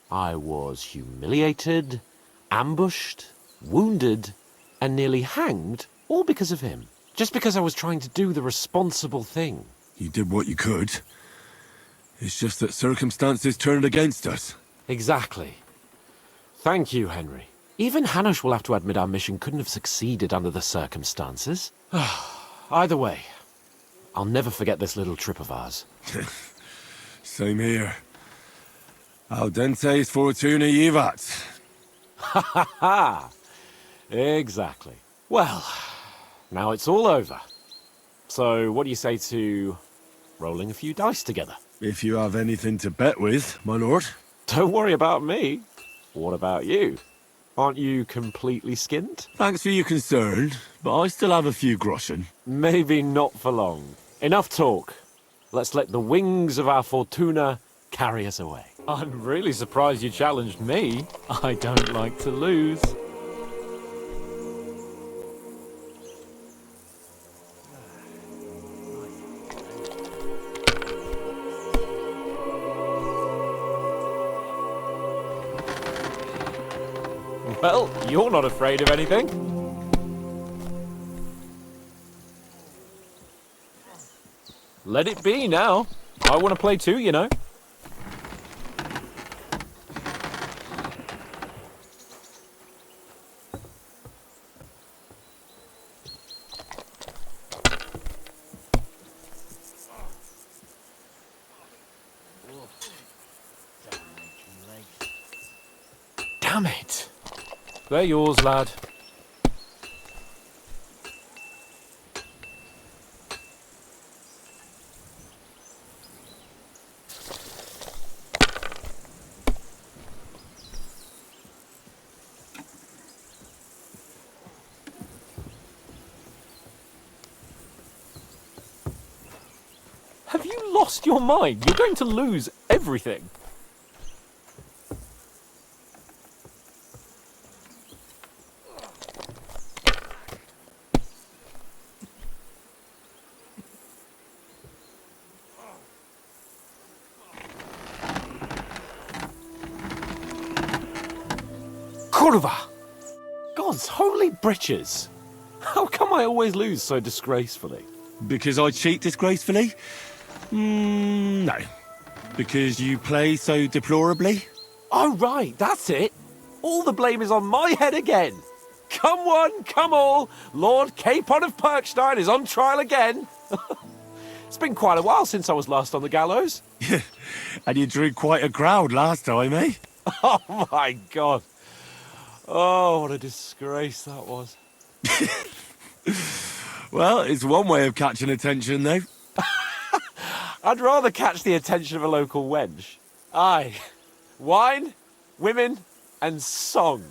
I was humiliated, ambushed, wounded, and nearly hanged, all because of him. Just because I was trying to do the responsible thing. You did what you could. It's just that circumstances turned against us. Exactly. Thank you, Henry. Even Hanush will have to admit our mission couldn't have succeeded under the circumstances. Either way, I'll never forget this little trip of ours. Same here. Al dentes fortuna jivat. Ha ha ha! Exactly. Well, now it's all over. So what do you say to rolling a few dice together? If you have anything to bet with, my lord. Don't worry about me. What about you? Aren't you completely skint? Thanks for your concern, but I still have a few groschen. Maybe not for long. Enough talk. Let's let the wings of our fortuna carry us away. I'm really surprised you challenged me. I don't like to lose. Well, you're not afraid of anything. Let it be now. I want to play too, you know. Damn it. They're yours, lad. Have you lost your mind? You're going to lose everything. Kurva! God's holy britches! How come I always lose so disgracefully? Because I cheat disgracefully? No. Because you play so deplorably? Oh, right, that's it. All the blame is on my head again. Come one, come all, Lord Capon of Perkstein is on trial again. It's been quite a while since I was last on the gallows. And you drew quite a crowd last time, eh? Oh, my God. Oh, what a disgrace that was. Well, it's one way of catching attention, though. I'd rather catch the attention of a local wench. Aye. Wine, women, and song.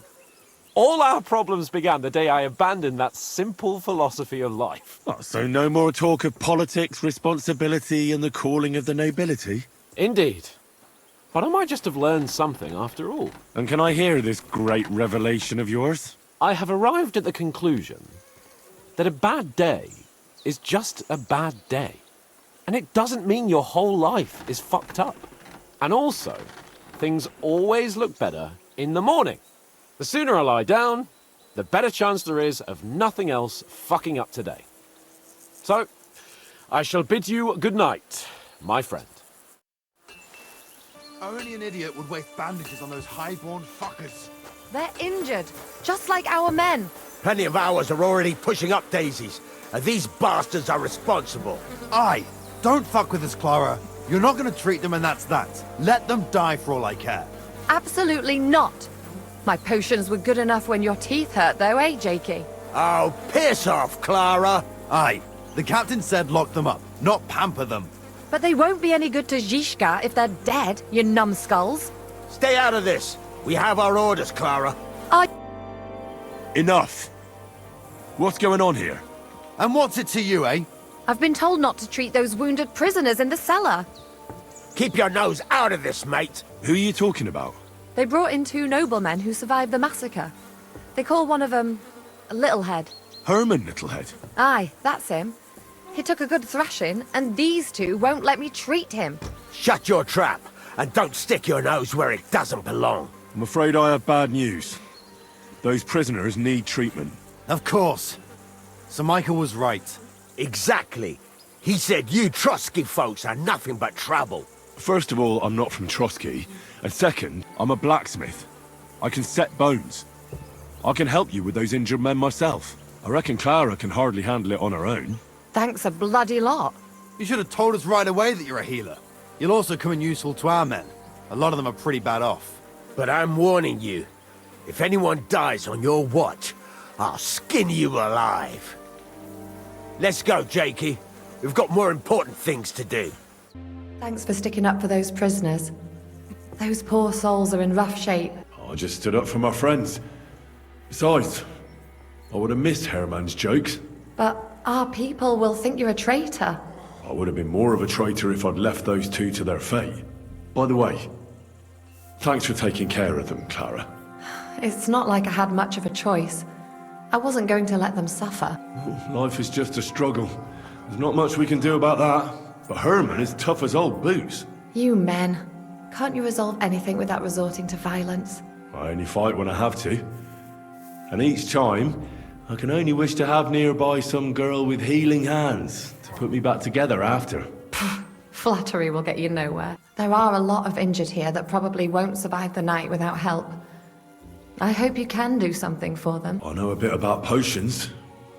All our problems began the day I abandoned that simple philosophy of life. Oh, so no more talk of politics, responsibility, and the calling of the nobility? Indeed. But I might just have learned something after all. And can I hear this great revelation of yours? I have arrived at the conclusion that a bad day is just a bad day. And it doesn't mean your whole life is fucked up. And also, things always look better in the morning. The sooner I lie down, the better chance there is of nothing else fucking up today. So, I shall bid you good night, my friend. Only an idiot would waste bandages on those high-born fuckers. They're injured, just like our men. Plenty of ours are already pushing up daisies, and these bastards are responsible. Aye, don't fuck with us, Clara. You're not gonna treat them and that's that. Let them die for all I care. Absolutely not. My potions were good enough when your teeth hurt, though, eh, Jakey? Oh, piss off, Clara! Aye, the captain said lock them up, not pamper them. But they won't be any good to Zizka if they're dead, you numbskulls. Stay out of this. We have our orders, Clara. Enough! What's going on here? And what's it to you, eh? I've been told not to treat those wounded prisoners in the cellar. Keep your nose out of this, mate. Who are you talking about? They brought in 2 noblemen who survived the massacre. They call one of them Littlehead. Herman Littlehead? Aye, that's him. He took a good thrashing, and these 2 won't let me treat him. Shut your trap, and don't stick your nose where it doesn't belong. I'm afraid I have bad news. Those prisoners need treatment. Of course. Sir Michael was right. Exactly. He said you Trotsky folks are nothing but trouble. First of all, I'm not from Trotsky. And second, I'm a blacksmith. I can set bones. I can help you with those injured men myself. I reckon Clara can hardly handle it on her own. Thanks a bloody lot. You should have told us right away that you're a healer. You'll also come in useful to our men. A lot of them are pretty bad off. But I'm warning you. If anyone dies on your watch, I'll skin you alive. Let's go, Jakey. We've got more important things to do. Thanks for sticking up for those prisoners. Those poor souls are in rough shape. I just stood up for my friends. Besides, I would have missed Herman's jokes. But our people will think you're a traitor. I would have been more of a traitor if I'd left those 2 to their fate. By the way, thanks for taking care of them, Clara. It's not like I had much of a choice. I wasn't going to let them suffer. Life is just a struggle. There's not much we can do about that. But Herman is tough as old boots. You men. Can't you resolve anything without resorting to violence? I only fight when I have to. And each time, I can only wish to have nearby some girl with healing hands to put me back together after. Flattery will get you nowhere. There are a lot of injured here that probably won't survive the night without help. I hope you can do something for them. I know a bit about potions,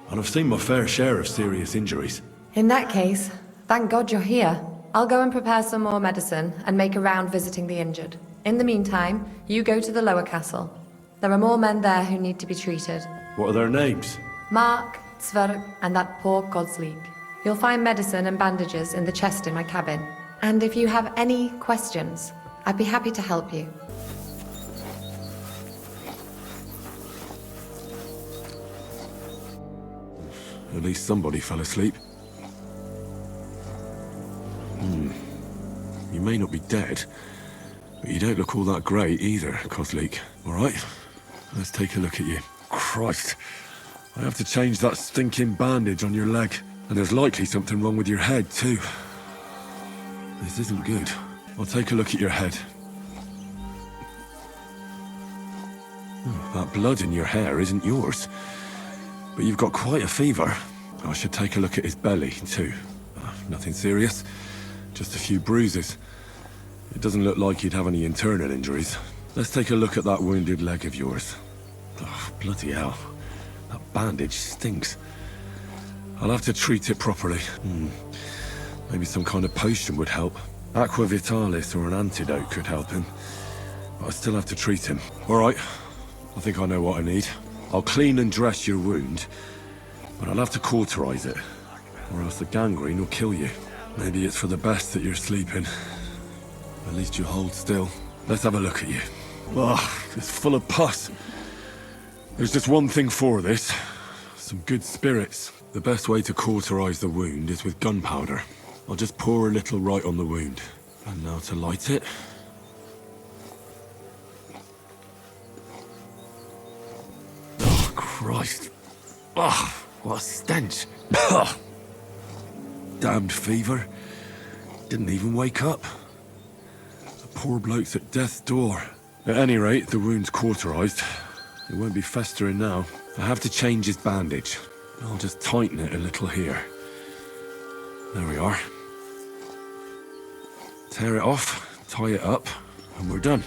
and I've seen my fair share of serious injuries. In that case, thank God you're here. I'll go and prepare some more medicine and make a round visiting the injured. In the meantime, you go to the lower castle. There are more men there who need to be treated. What are their names? Mark, Sverk, and that poor Godsleek. You'll find medicine and bandages in the chest in my cabin. And if you have any questions, I'd be happy to help you. At least somebody fell asleep. You may not be dead, but you don't look all that great either, Kozlik. All right? Let's take a look at you. Christ. I have to change that stinking bandage on your leg. And there's likely something wrong with your head, too. This isn't good. I'll take a look at your head. That blood in your hair isn't yours. But you've got quite a fever. I should take a look at his belly, too. Nothing serious. Just a few bruises. It doesn't look like you'd have any internal injuries. Let's take a look at that wounded leg of yours. Oh, bloody hell. That bandage stinks. I'll have to treat it properly. Maybe some kind of potion would help. Aqua Vitalis or an antidote could help him. But I still have to treat him. All right. I think I know what I need. I'll clean and dress your wound, but I'll have to cauterize it, or else the gangrene will kill you. Maybe it's for the best that you're sleeping. At least you hold still. Let's have a look at you. Oh, it's full of pus. There's just one thing for this. Some good spirits. The best way to cauterize the wound is with gunpowder. I'll just pour a little right on the wound. And now to light it. Oh, Christ. Oh, what a stench. Damned fever. Didn't even wake up. The poor bloke's at death's door. At any rate, the wound's cauterized. It won't be festering now. I have to change his bandage. I'll just tighten it a little here. There we are. Tear it off, tie it up, and we're done.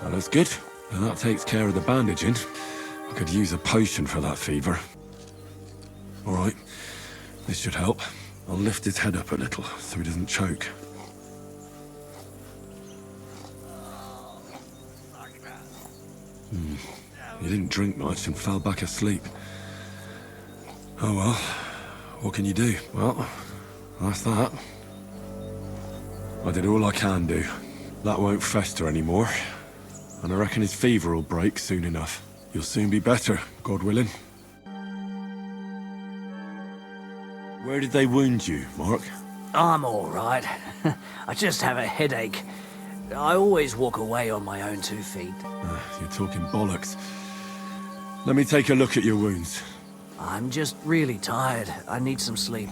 That looks good. And that takes care of the bandaging. I could use a potion for that fever. Alright, this should help. I'll lift his head up a little so he doesn't choke. He didn't drink much and fell back asleep. Oh well, what can you do? Well, that's that. I did all I can do. That won't fester anymore. And I reckon his fever will break soon enough. You'll soon be better, God willing. Where did they wound you, Mark? I'm all right. I just have a headache. I always walk away on my own 2 feet. You're talking bollocks. Let me take a look at your wounds. I'm just really tired. I need some sleep.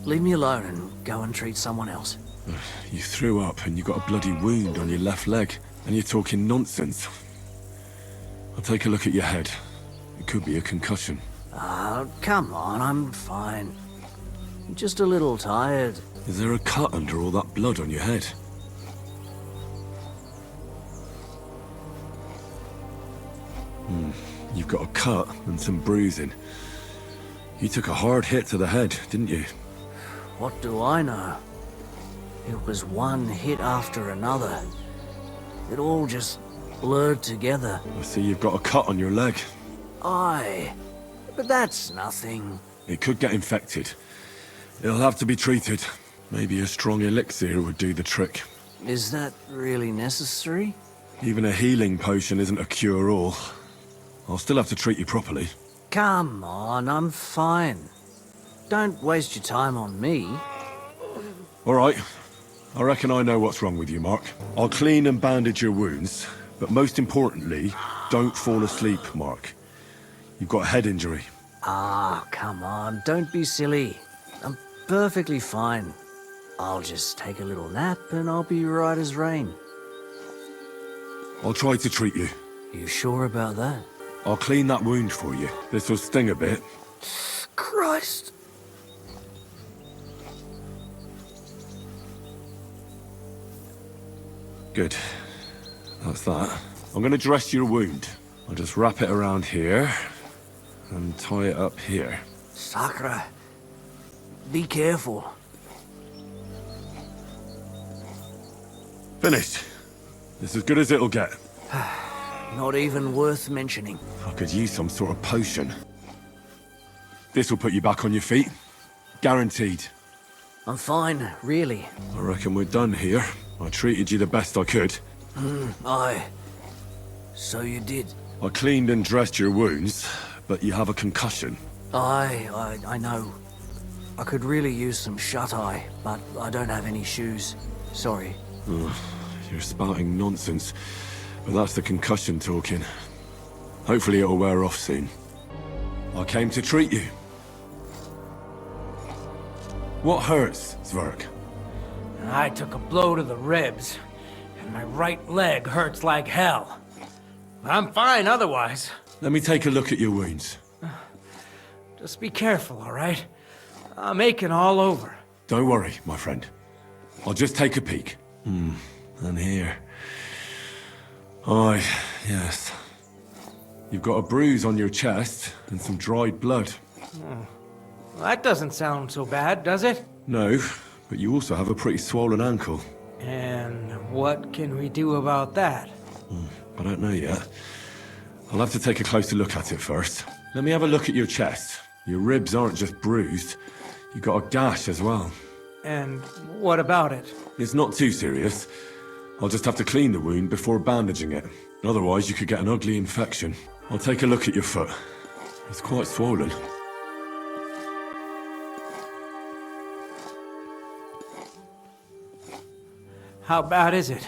Leave me alone and go and treat someone else. You threw up and you got a bloody wound on your left leg, and you're talking nonsense. I'll take a look at your head. It could be a concussion. Come on, I'm fine. I'm just a little tired. Is there a cut under all that blood on your head? You've got a cut and some bruising. You took a hard hit to the head, didn't you? What do I know? It was one hit after another. It all just blurred together. I see you've got a cut on your leg. Aye, but that's nothing. It could get infected. It'll have to be treated. Maybe a strong elixir would do the trick. Is that really necessary? Even a healing potion isn't a cure-all. I'll still have to treat you properly. Come on, I'm fine. Don't waste your time on me. All right. I reckon I know what's wrong with you, Mark. I'll clean and bandage your wounds, but most importantly, don't fall asleep, Mark. You've got a head injury. Come on, don't be silly. I'm perfectly fine. I'll just take a little nap and I'll be right as rain. I'll try to treat you. You sure about that? I'll clean that wound for you. This will sting a bit. Christ. Good. That's that. I'm gonna dress your wound. I'll just wrap it around here and tie it up here. Sakra. Be careful. Finished. This is as good as it'll get. Not even worth mentioning. I could use some sort of potion. This will put you back on your feet. Guaranteed. I'm fine, really. I reckon we're done here. I treated you the best I could. Aye. So you did. I cleaned and dressed your wounds, but you have a concussion. I know. I could really use some shut-eye, but I don't have any shoes. Sorry. You're spouting nonsense, but that's the concussion talking. Hopefully it'll wear off soon. I came to treat you. What hurts, Zwerg? I took a blow to the ribs, and my right leg hurts like hell. I'm fine otherwise. Let me take a look at your wounds. Just be careful, all right? I'm aching all over. Don't worry, my friend. I'll just take a peek. And here. Aye, yes. You've got a bruise on your chest and some dried blood. Well, that doesn't sound so bad, does it? No, but you also have a pretty swollen ankle. And what can we do about that? I don't know yet. I'll have to take a closer look at it first. Let me have a look at your chest. Your ribs aren't just bruised. You've got a gash as well. And what about it? It's not too serious. I'll just have to clean the wound before bandaging it. Otherwise, you could get an ugly infection. I'll take a look at your foot. It's quite swollen. How bad is it?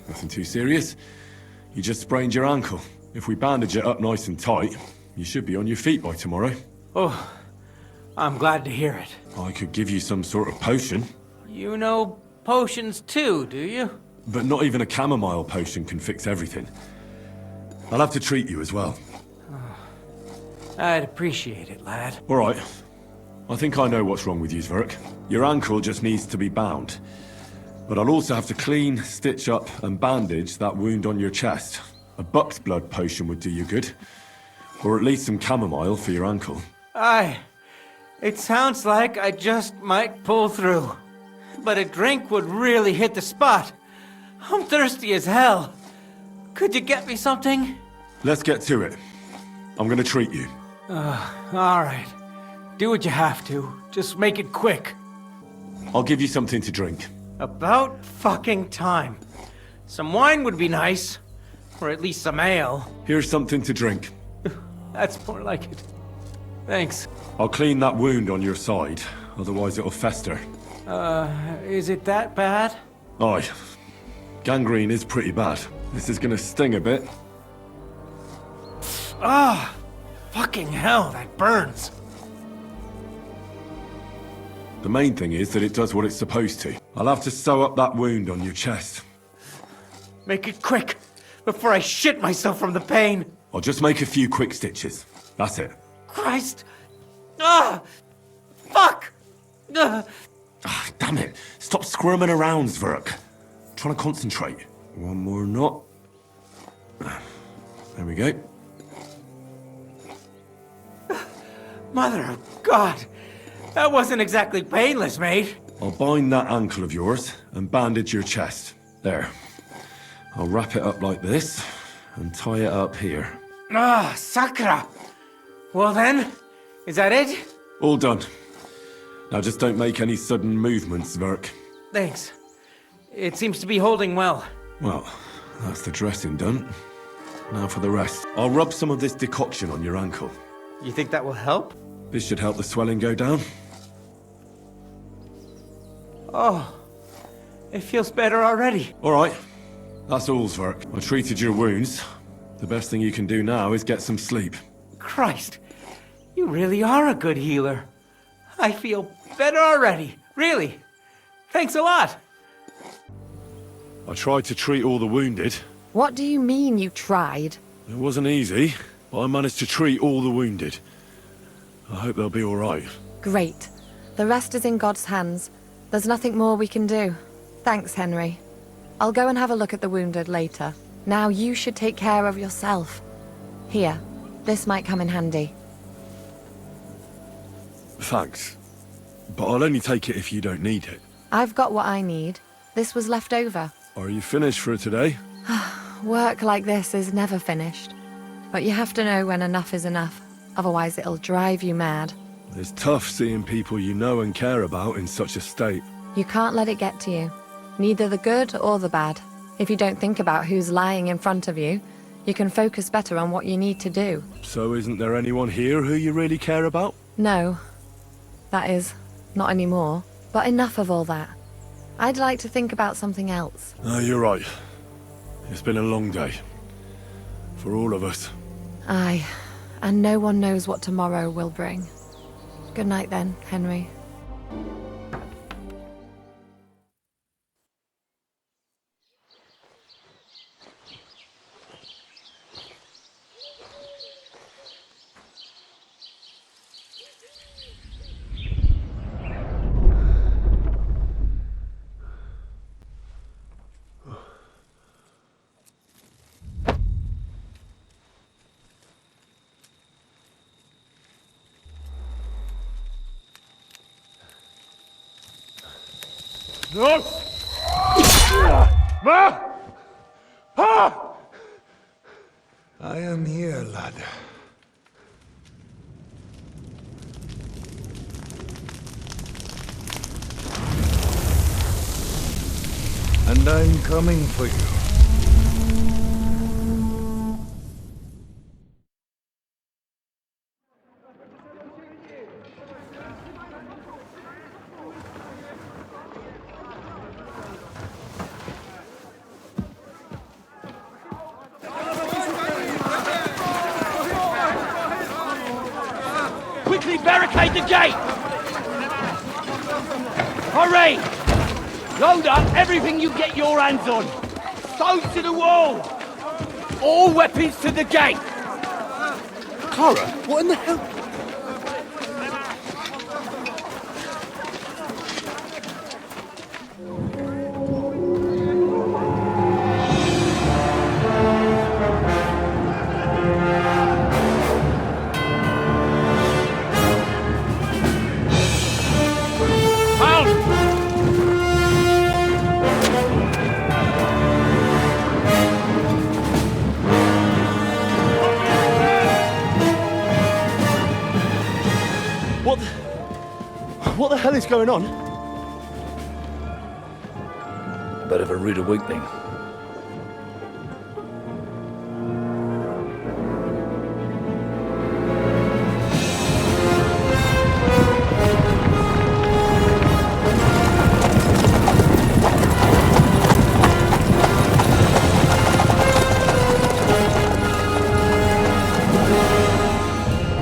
Nothing too serious. You just sprained your ankle. If we bandage it up nice and tight, you should be on your feet by tomorrow. Oh, I'm glad to hear it. I could give you some sort of potion. You know potions too, do you? But not even a chamomile potion can fix everything. I'll have to treat you as well. I'd appreciate it, lad. All right. I think I know what's wrong with you, Zverk. Your ankle just needs to be bound. But I'll also have to clean, stitch up, and bandage that wound on your chest. A buck's blood potion would do you good. Or at least some chamomile for your ankle. It sounds like I just might pull through. But a drink would really hit the spot. I'm thirsty as hell. Could you get me something? Let's get to it. I'm gonna treat you. All right. Do what you have to. Just make it quick. I'll give you something to drink. About fucking time. Some wine would be nice. Or at least some ale. Here's something to drink. That's more like it. Thanks. I'll clean that wound on your side, otherwise it'll fester. Is it that bad? Aye. Gangrene is pretty bad. This is gonna sting a bit. Fucking hell, that burns. The main thing is that it does what it's supposed to. I'll have to sew up that wound on your chest. Make it quick, before I shit myself from the pain. I'll just make a few quick stitches. That's it. Christ! Fuck! Damn it! Stop squirming around, Zverk. I'm trying to concentrate. One more knot. There we go. Mother of God! That wasn't exactly painless, mate. I'll bind that ankle of yours and bandage your chest. There. I'll wrap it up like this and tie it up here. Sakra! Well then, is that it? All done. Now just don't make any sudden movements, Zverk. Thanks. It seems to be holding well. Well, that's the dressing done. Now for the rest. I'll rub some of this decoction on your ankle. You think that will help? This should help the swelling go down. Oh, it feels better already. All right. That's all, Zverk. I treated your wounds. The best thing you can do now is get some sleep. Christ, you really are a good healer. I feel better already, really. Thanks a lot. I tried to treat all the wounded. What do you mean you tried? It wasn't easy, but I managed to treat all the wounded. I hope they'll be all right. Great. The rest is in God's hands. There's nothing more we can do. Thanks, Henry. I'll go and have a look at the wounded later. Now you should take care of yourself. Here, this might come in handy. Thanks. But I'll only take it if you don't need it. I've got what I need. This was left over. Are you finished for today? Work like this is never finished. But you have to know when enough is enough. Otherwise it'll drive you mad. It's tough seeing people you know and care about in such a state. You can't let it get to you. Neither the good or the bad. If you don't think about who's lying in front of you, you can focus better on what you need to do. So isn't there anyone here who you really care about? No. That is, not anymore. But enough of all that. I'd like to think about something else. No, you're right. It's been a long day. For all of us. Aye. And no one knows what tomorrow will bring. Good night then, Henry. No! I am here, lad. And I'm coming for you. Quickly barricade the gate! Hurry! Load up everything you get your hands on! Stones to the wall! All weapons to the gate! Clara, what in the hell? What the hell is going on? A bit of a rude awakening.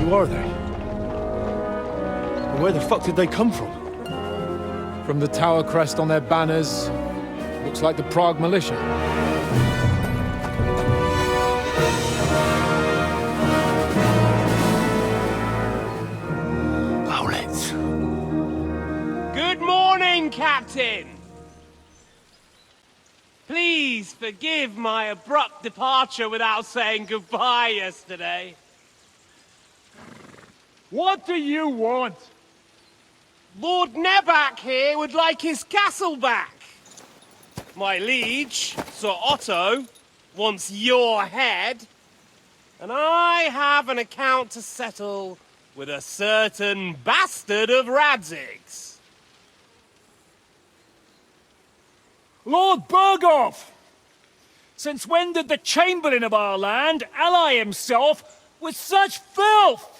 Who are they? Where the fuck did they come from? From the tower crest on their banners. Looks like the Prague militia. Owlets. Good morning, Captain! Please forgive my abrupt departure without saying goodbye yesterday. What do you want? Lord Nebak here would like his castle back. My liege, Sir Otto, wants your head. And I have an account to settle with a certain bastard of Radzig's. Lord Berghoff! Since when did the Chamberlain of our land ally himself with such filth?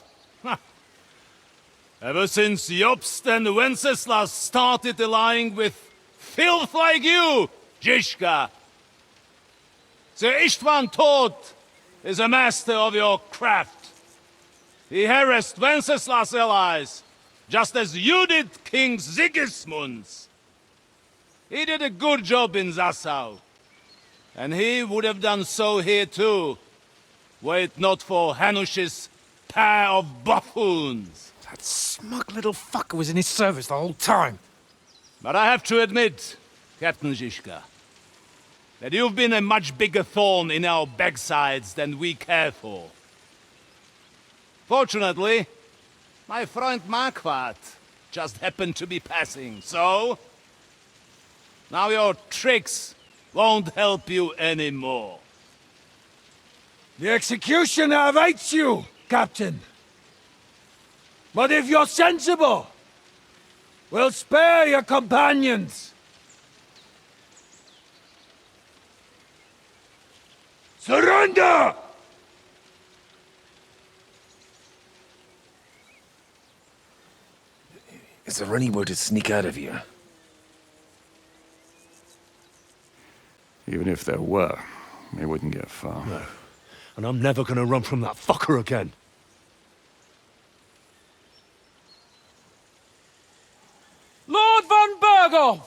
Ever since Jobst and Wenceslas started allying with filth like you, Zizka. Sir Istvan Tod is a master of your craft. He harassed Wenceslas' allies, just as you did King Sigismund's. He did a good job in Zassau, and he would have done so here too, were it not for Hanush's pair of buffoons. That smug little fucker was in his service the whole time. But I have to admit, Captain Zizka, that you've been a much bigger thorn in our backsides than we care for. Fortunately, my friend Marquardt just happened to be passing, so... now your tricks won't help you anymore. The executioner awaits you, Captain. But if you're sensible, we'll spare your companions. Surrender! Is there anywhere to sneak out of here? Even if there were, we wouldn't get far. No. And I'm never gonna run from that fucker again. Lord von Berghoff!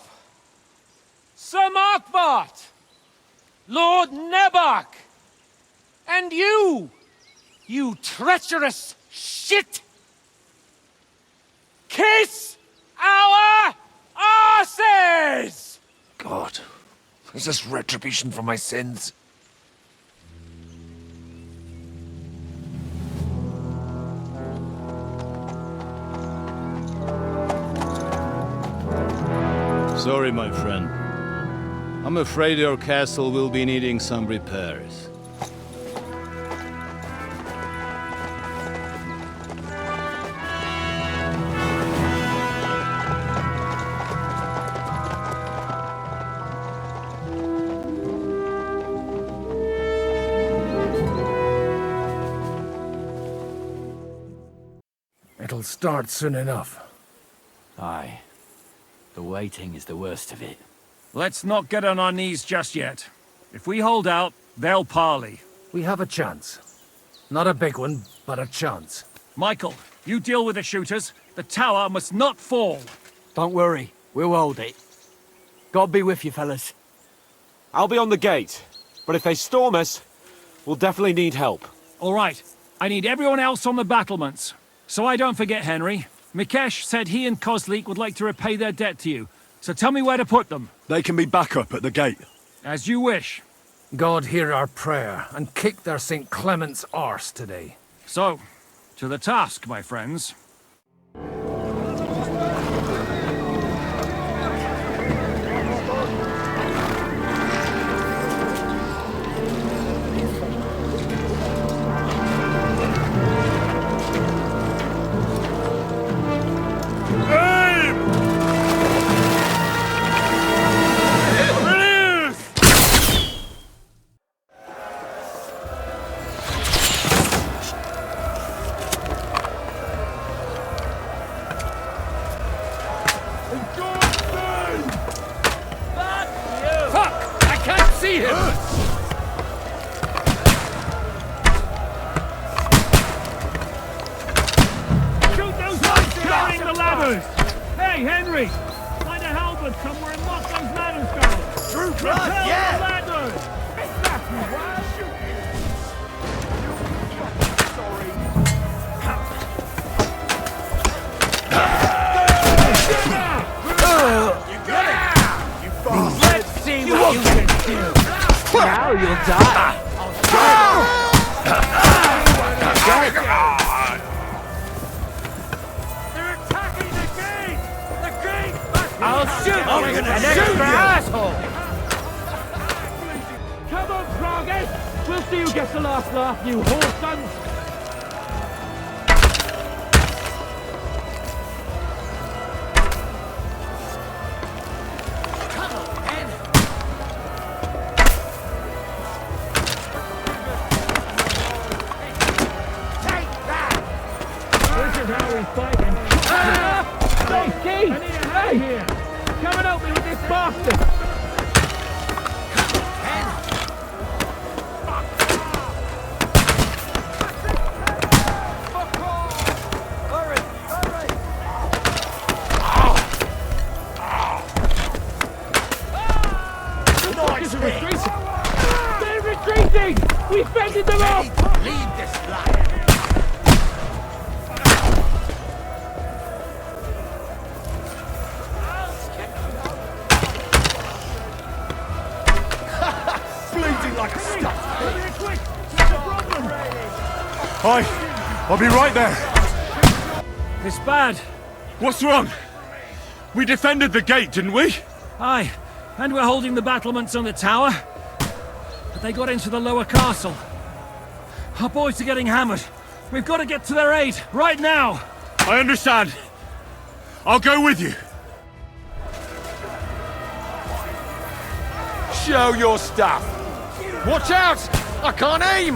Sir Marquardt! Lord Nebak! And you! You treacherous shit! Kiss our asses! God, is this retribution for my sins? Sorry, my friend. I'm afraid your castle will be needing some repairs. start soon enough. Aye. The waiting is the worst of it. Let's not get on our knees just yet. If we hold out, they'll parley. We have a chance. Not a big one, but a chance. Michael, you deal with the shooters. The tower must not fall. Don't worry. We'll hold it. God be with you, fellas. I'll be on the gate. But if they storm us, we'll definitely need help. All right. I need everyone else on the battlements. So I don't forget, Henry. Mikesh said he and Kozlik would like to repay their debt to you. So tell me where to put them. They can be back up at the gate. As you wish. God hear our prayer, and kick their St. Clement's arse today. So, to the task, my friends. Hey, Henry! Find a halberd somewhere and lock those ladders down! True blood, yeah! The ladders! You got it! You bastard! Let's see what you can do! Now you'll die! I'll shoot you! An extra asshole! Come on, Froggy! We'll see who gets the last laugh, you whore sons! Come and help me with this bastard! They're retreating! We fended them off! Leave this liar! I'll be right there. It's bad. What's wrong? We defended the gate, didn't we? Aye, and we're holding the battlements on the tower. But they got into the lower castle. Our boys are getting hammered. We've got to get to their aid, right now. I understand. I'll go with you. Show your stuff. Watch out! I can't aim!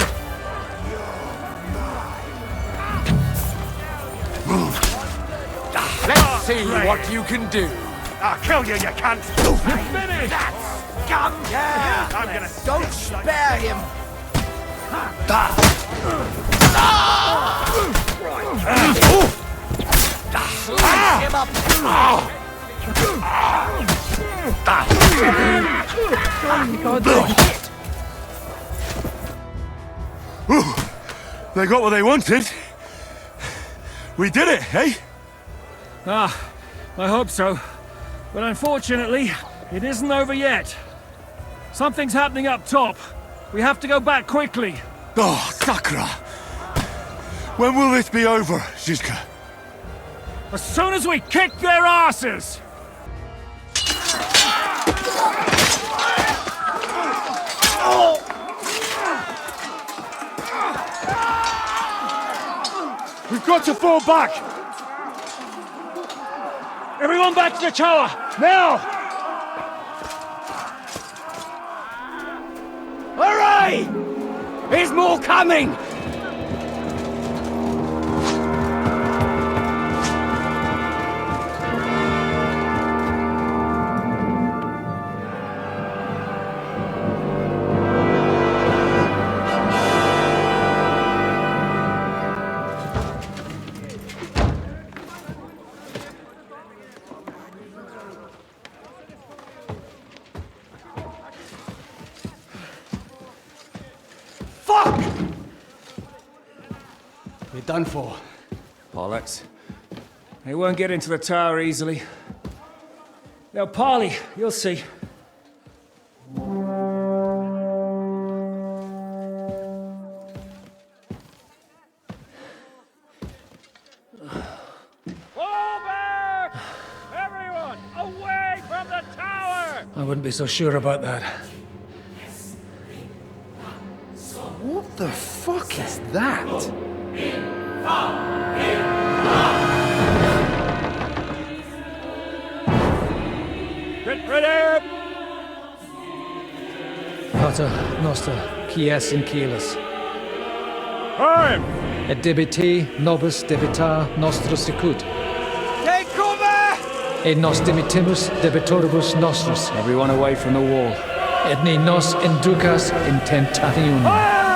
Let's see what you can do. I'll kill you, you cunt! Finish! Scum! Yeah! I'm gonna... Don't spare him! Slice him up! They got what they wanted. We did it, eh? Ah, I hope so. But unfortunately, it isn't over yet. Something's happening up top. We have to go back quickly. Oh, Sakra! When will this be over, Zizka? As soon as we kick their asses! We've got to fall back! Everyone back to the tower! Now! Hurry! There's more coming! Fuck! We're done for. Bollocks. They won't get into the tower easily. They'll parley, you'll see. I wouldn't be so sure about that. What the fuck is that? Get ready! Pater, noster, caelis. Time! Et debite, nobis, debita, nostra Sicut. Take cover! Et nos dimittimus, debitoribus nostris. Everyone away from the wall. Et ni nos inducas in tentationem.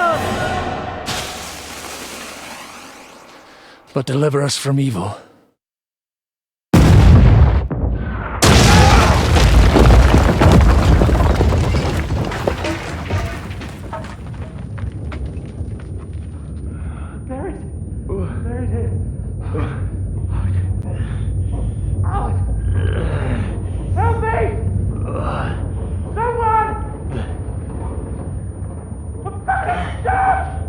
But deliver us from evil. Help me! Someone! I'm fucking stuck!